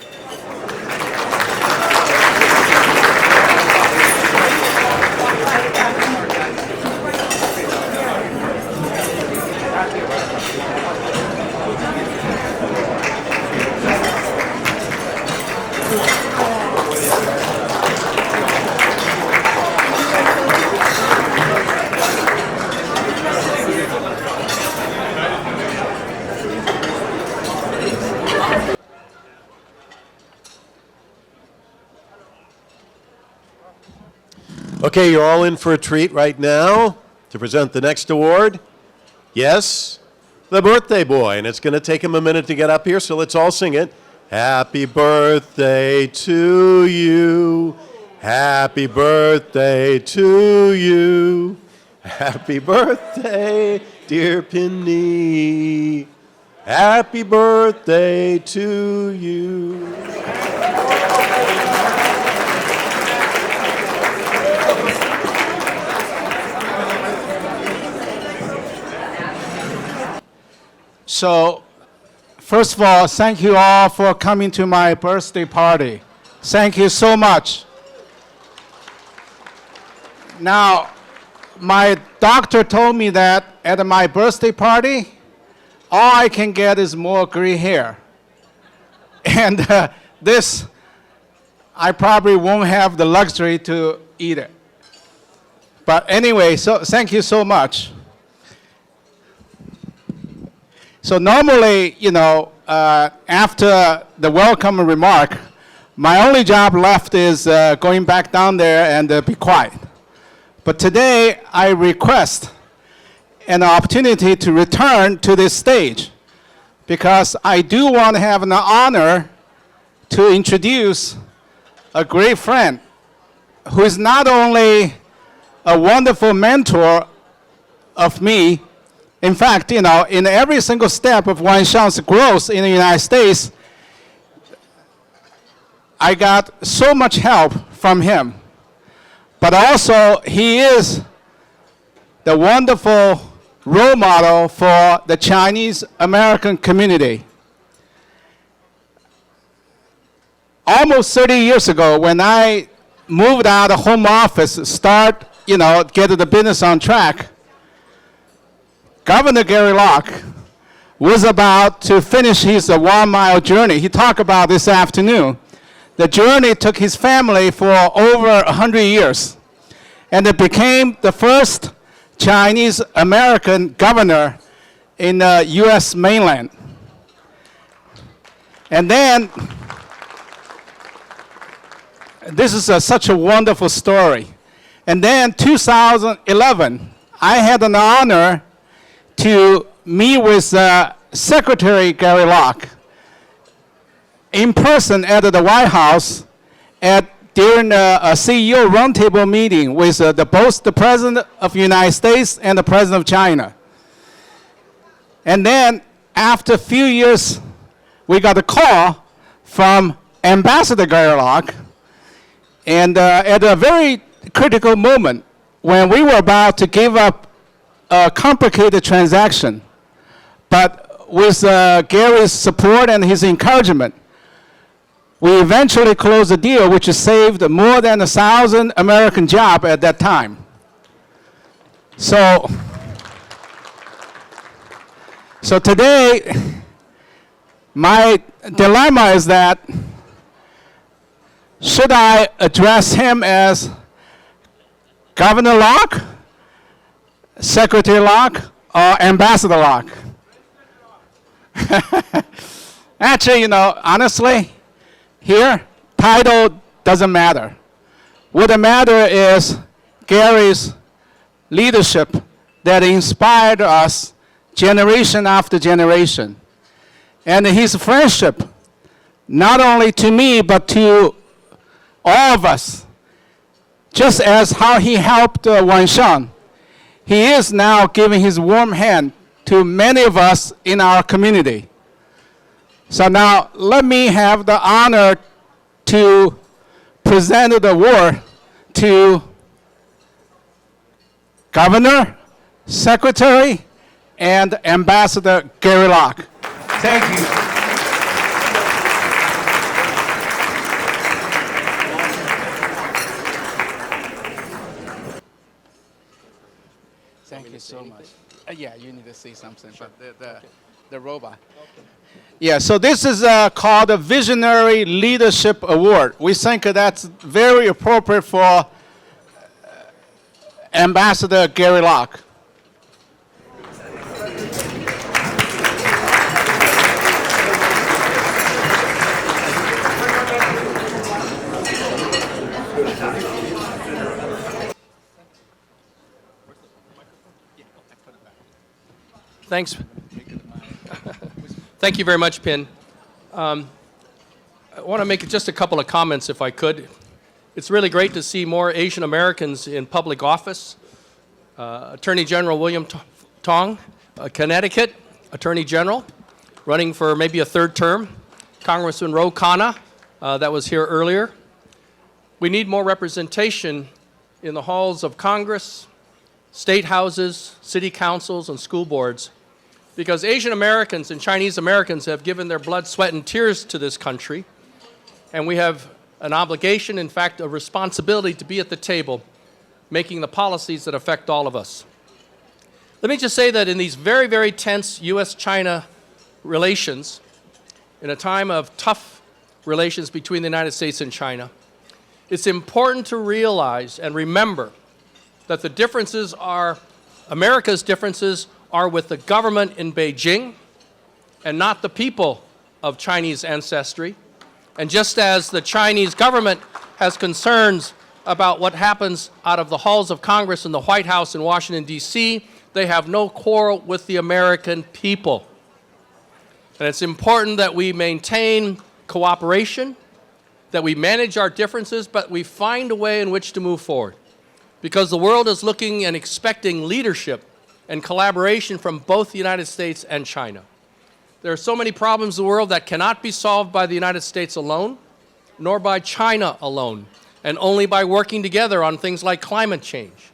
Okay, you're all in for a treat right now to present the next award. Yes, the birthday boy, and it's going to take him a minute to get up here, so let's all sing it. Happy birthday to you. Happy birthday to you. Happy birthday, dear Penny. Happy birthday to you. So, first of all, thank you all for coming to my birthday party. Thank you so much. Now, my doctor told me that at my birthday party, all I can get is more gray hair. And this, I probably won't have the luxury to eat it. But anyway, so thank you so much. So normally, after the welcome remark, my only job left is going back down there and be quiet. But today, I request an opportunity to return to this stage because I do want to have an honor to introduce a great friend who is not only a wonderful mentor of me. In fact, in every single step of Wanshan's growth in the United States, I got so much help from him. But also, he is the wonderful role model for the Chinese American community. Almost 30 years ago, when I moved out of home office, get the business on track, Governor Gary Locke was about to finish his 1 mile journey. He talked about this afternoon. The journey took his family for over 100 years, and it became the first Chinese American governor in the U.S. mainland. And then, this is such a wonderful story. And then 2011, I had an honor to meet with Secretary Gary Locke in person at the White House during a CEO roundtable meeting with both the President of the United States and the President of China. And then after a few years, we got a call from Ambassador Gary Locke, and at a very critical moment when we were about to give up a complicated transaction, but with Gary's support and his encouragement, we eventually closed the deal, which saved more than 1,000 American jobs at that time. So today, my dilemma is that should I address him as Governor Locke, Secretary Locke, or Ambassador Locke? Actually, honestly, here, title doesn't matter. What matters is Gary's leadership that inspired us generation after generation. And his friendship, not only to me, but to all of us. Just as how he helped Wanshan, he is now giving his warm hand to many of us in our community. So now let me have the honor to present the award to Governor, Secretary, and Ambassador Gary Locke. Thank you. Thank you so much. Yeah, you need to say something, but the robot. Okay. Yeah, so this is called a Visionary Leadership Award. We think that's very appropriate for Ambassador Gary Locke. Thanks. Thank you very much, Pin. I want to make just a couple of comments, if I could. It's really great to see more Asian Americans in public office. Attorney General William Tong, Connecticut Attorney General, running for maybe a third term. Congressman Ro Khanna, that was here earlier. We need more representation in the halls of Congress, state houses, city councils, and school boards, because Asian Americans and Chinese Americans have given their blood, sweat, and tears to this country, and we have an obligation, in fact, a responsibility to be at the table making the policies that affect all of us. Let me just say that in these very, very tense U.S.-China relations, in a time of tough relations between the United States and China, it's important to realize and remember that the differences are, America's differences are with the government in Beijing and not the people of Chinese ancestry. And just as the Chinese government has concerns about what happens out of the halls of Congress and the White House in Washington, D.C., they have no quarrel with the American people. And it's important that we maintain cooperation, that we manage our differences, but we find a way in which to move forward. Because the world is looking and expecting leadership and collaboration from both the United States and China. There are so many problems in the world that cannot be solved by the United States alone, nor by China alone, and only by working together on things like climate change,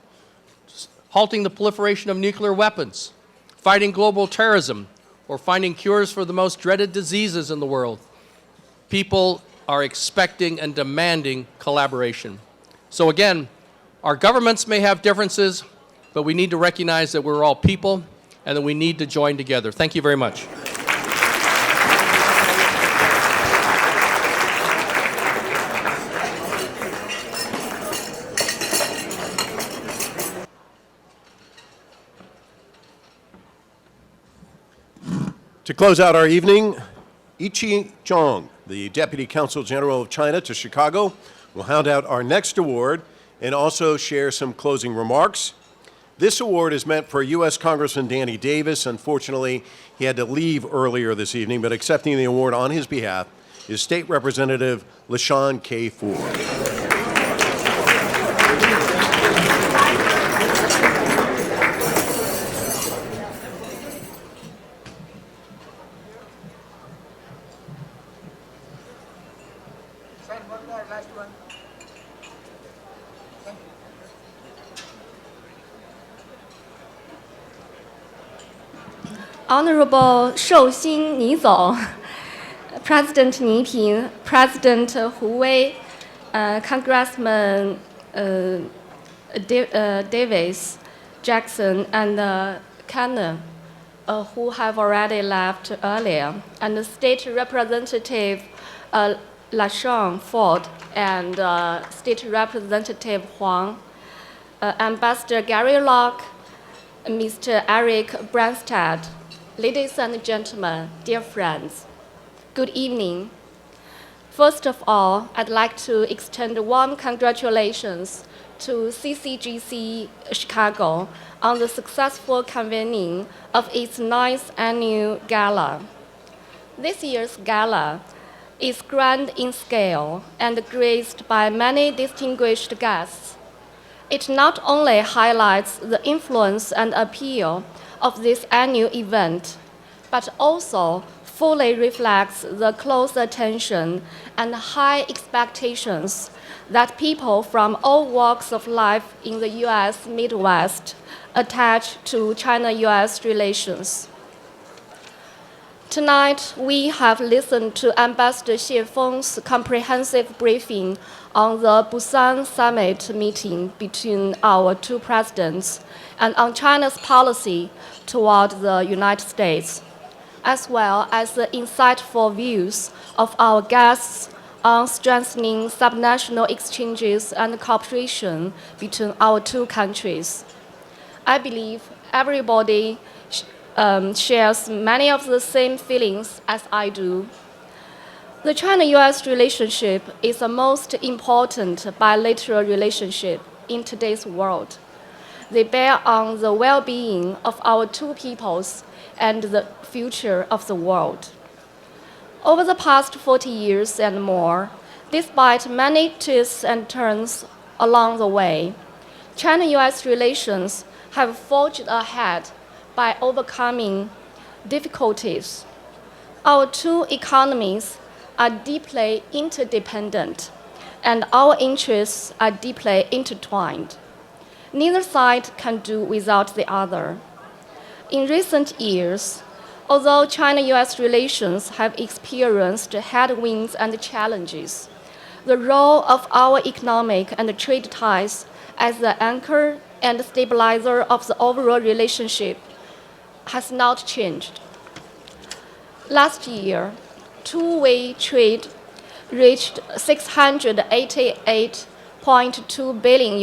halting the proliferation of nuclear weapons, fighting global terrorism, or finding cures for the most dreaded diseases in the world. People are expecting and demanding collaboration. So again, our governments may have differences, but we need to recognize that we're all people and that we need to join together. Thank you very much. To close out our evening, Ichi Zhong, the Deputy Consul General of China to Chicago, will hand out our next award and also share some closing remarks. This award is meant for U.S. Congressman Danny Davis. Unfortunately, he had to leave earlier this evening, but accepting the award on his behalf is State Representative LaShawn K. Ford. Honorable Shou Xin Nizong, President Ni Ping, President Hu Wei, Congressman Davis, Jackson, and Cannon, who have already left earlier, and State Representative LaShawn Ford and State Representative Huang, Ambassador Gary Locke, Mr. Eric Branstad. Ladies and gentlemen, dear friends, good evening. First of all, I'd like to extend warm congratulations to CCGC Chicago on the successful convening of its 9th annual Gala. This year's Gala is grand in scale and graced by many distinguished guests. It not only highlights the influence and appeal of this annual event, but also fully reflects the close attention and high expectations that people from all walks of life in the U.S. Midwest attach to China-U.S. relations. Tonight, we have listened to Ambassador Xie Feng's comprehensive briefing on the Busan Summit meeting between our two presidents and on China's policy toward the United States, as well as the insightful views of our guests on strengthening subnational exchanges and cooperation between our two countries. I believe everybody shares many of the same feelings as I do. The China-U.S. relationship is the most important bilateral relationship in today's world. They bear on the well-being of our two peoples and the future of the world. Over the past 40 years and more, despite many twists and turns along the way, China-US relations have forged ahead by overcoming difficulties. Our two economies are deeply interdependent, and our interests are deeply intertwined. Neither side can do without the other. In recent years, although China-US relations have experienced headwinds and challenges, the role of our economic and trade ties as the anchor and stabilizer of the overall relationship has not changed. Last year, two-way trade reached $688.2 billion,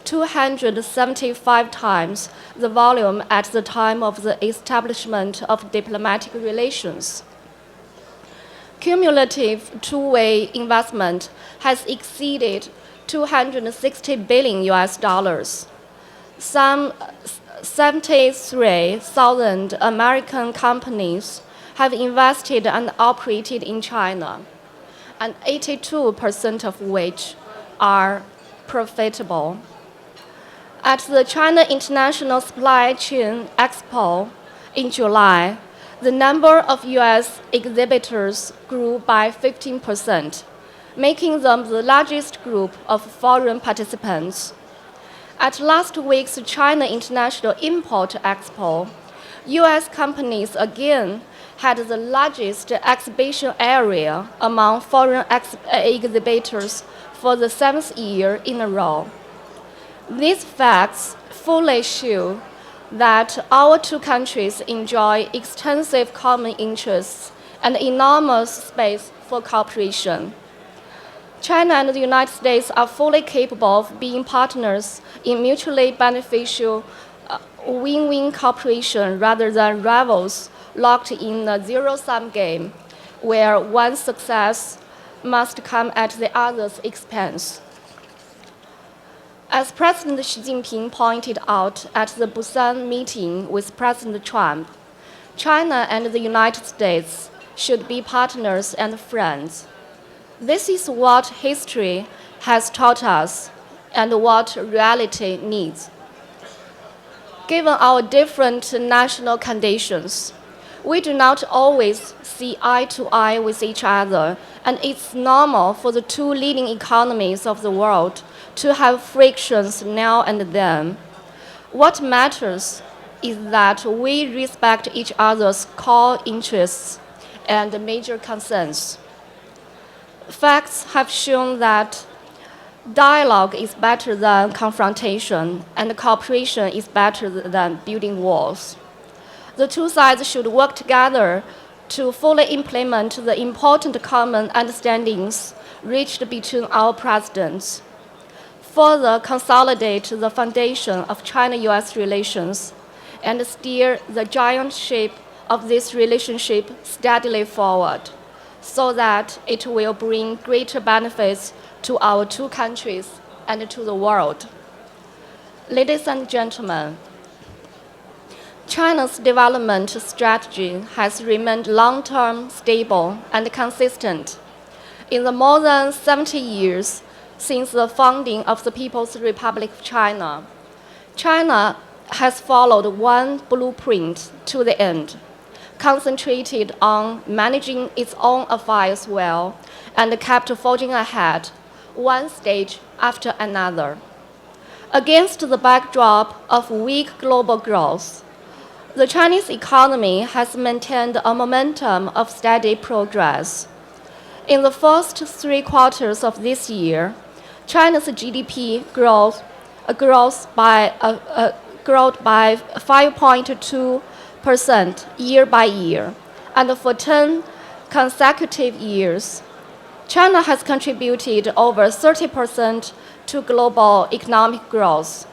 275 times the volume at the time of the establishment of diplomatic relations. Cumulative two-way investment has exceeded $260 billion. Some 73,000 American companies have invested and operated in China, and 82% of which are profitable. At the China International Supply Chain Expo in July, the number of U.S. exhibitors grew by 15%, making them the largest group of foreign participants. At last week's China International Import Expo, U.S. companies again had the largest exhibition area among foreign exhibitors for the 7th year in a row. These facts fully show that our two countries enjoy extensive common interests and enormous space for cooperation. China and the United States are fully capable of being partners in mutually beneficial win-win cooperation rather than rivals locked in a zero-sum game where one success must come at the other's expense. As President Xi Jinping pointed out at the Busan meeting with President Trump, China and the United States should be partners and friends. This is what history has taught us and what reality needs. Given our different national conditions, we do not always see eye to eye with each other, and it's normal for the two leading economies of the world to have frictions now and then. What matters is that we respect each other's core interests and major concerns. Facts have shown that dialogue is better than confrontation, and cooperation is better than building walls. The two sides should work together to fully implement the important common understandings reached between our presidents, further consolidate the foundation of China-US relations, and steer the giant ship of this relationship steadily forward, so that it will bring greater benefits to our two countries and to the world. Ladies and gentlemen, China's development strategy has remained long-term, stable, and consistent. In the more than 70 years since the founding of the People's Republic of China, China has followed one blueprint to the end, concentrated on managing its own affairs well, and kept forging ahead, one stage after another. Against the backdrop of weak global growth, the Chinese economy has maintained a momentum of steady progress. In the first 3 quarters of this year, China's GDP grew by 5.2% year by year, and for 10 consecutive years, China has contributed over 30% to global economic growth.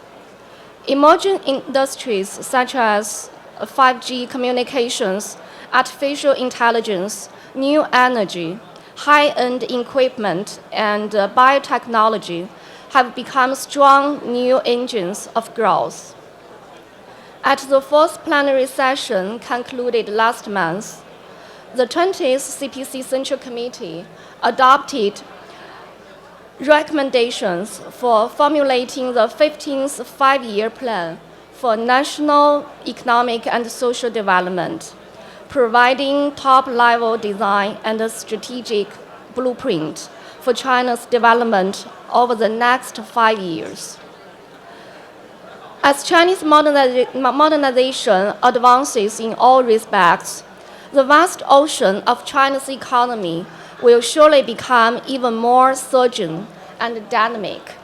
Emerging industries such as 5G communications, artificial intelligence, new energy, high-end equipment, and biotechnology have become strong new engines of growth. At the fourth plenary session concluded last month, the 20th CPC Central Committee adopted recommendations for formulating the 15th five-year plan for national economic and social development, providing top-level design and a strategic blueprint for China's development over the next 5 years. As Chinese modernization advances in all respects, the vast ocean of China's economy will surely become even more surging and dynamic.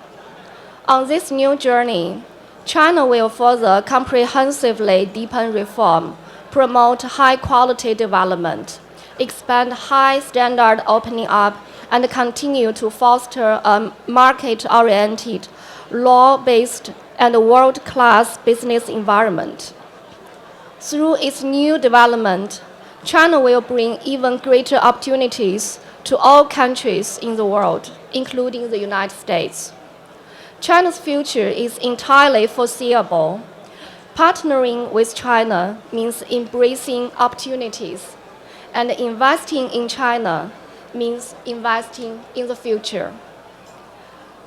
On this new journey, China will further comprehensively deepen reform, promote high-quality development, expand high-standard opening up, and continue to foster a market-oriented, law-based, and world-class business environment. Through its new development, China will bring even greater opportunities to all countries in the world, including the United States. China's future is entirely foreseeable. Partnering with China means embracing opportunities, and investing in China means investing in the future.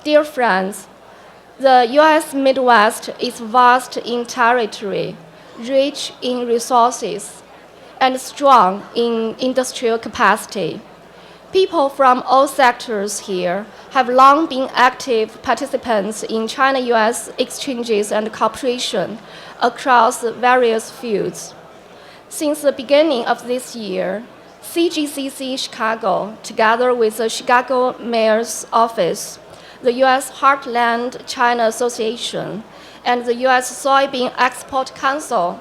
Dear friends, the U.S. Midwest is vast in territory, rich in resources, and strong in industrial capacity. People from all sectors here have long been active participants in China-US exchanges and cooperation across various fields. Since the beginning of this year, CGCC Chicago, together with the Chicago Mayor's Office, the U.S. Heartland China Association, and the U.S. Soybean Export Council,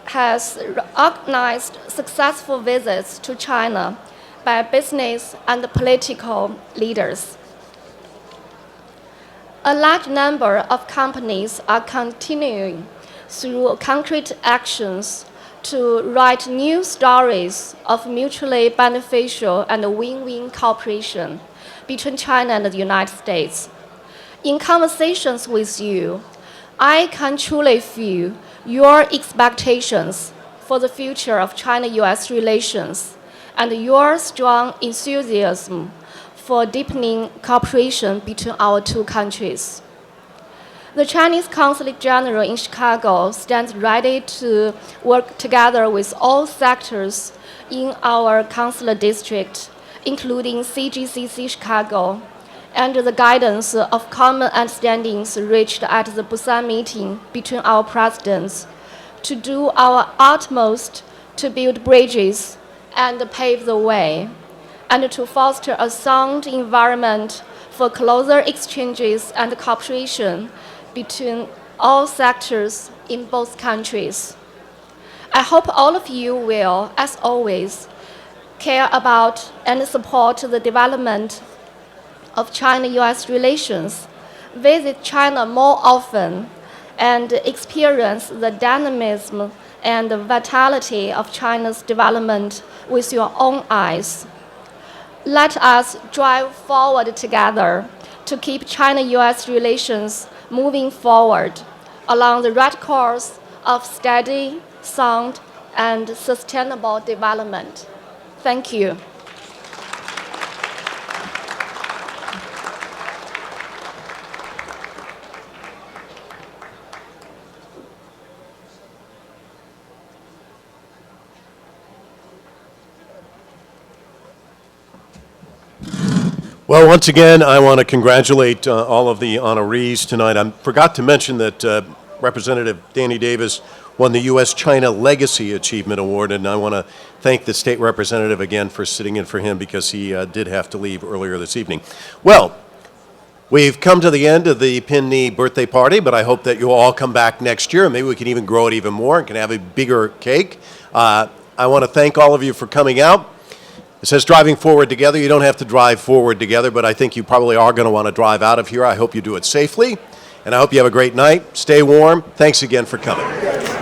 has organized successful visits to China by business and political leaders. A large number of companies are continuing through concrete actions to write new stories of mutually beneficial and win-win cooperation between China and the United States. In conversations with you, I can truly feel your expectations for the future of China-US relations and your strong enthusiasm for deepening cooperation between our two countries. The Chinese Consulate General in Chicago stands ready to work together with all sectors in our consular district, including CGCC Chicago, under the guidance of common understandings reached at the Busan meeting between our presidents, to do our utmost to build bridges and pave the way, and to foster a sound environment for closer exchanges and cooperation between all sectors in both countries. I hope all of you will, as always, care about and support the development of China-US relations, visit China more often, and experience the dynamism and the vitality of China's development with your own eyes. Let us drive forward together to keep China-US relations moving forward along the right course of steady, sound, and sustainable development. Thank you. Well, once again, I want to congratulate all of the honorees tonight. I forgot to mention that Representative Danny Davis won the U.S.-China Legacy Achievement Award, and I want to thank the state representative again for sitting in for him because he did have to leave earlier this evening. Well, we've come to the end of the Pin Knee birthday party, but I hope that you'll all come back next year, and maybe we can even grow it even more and can have a bigger cake. I want to thank all of you for coming out. It says driving forward together. You don't have to drive forward together, but I think you probably are going to want to drive out of here. I hope you do it safely, and I hope you have a great night. Stay warm. Thanks again for coming.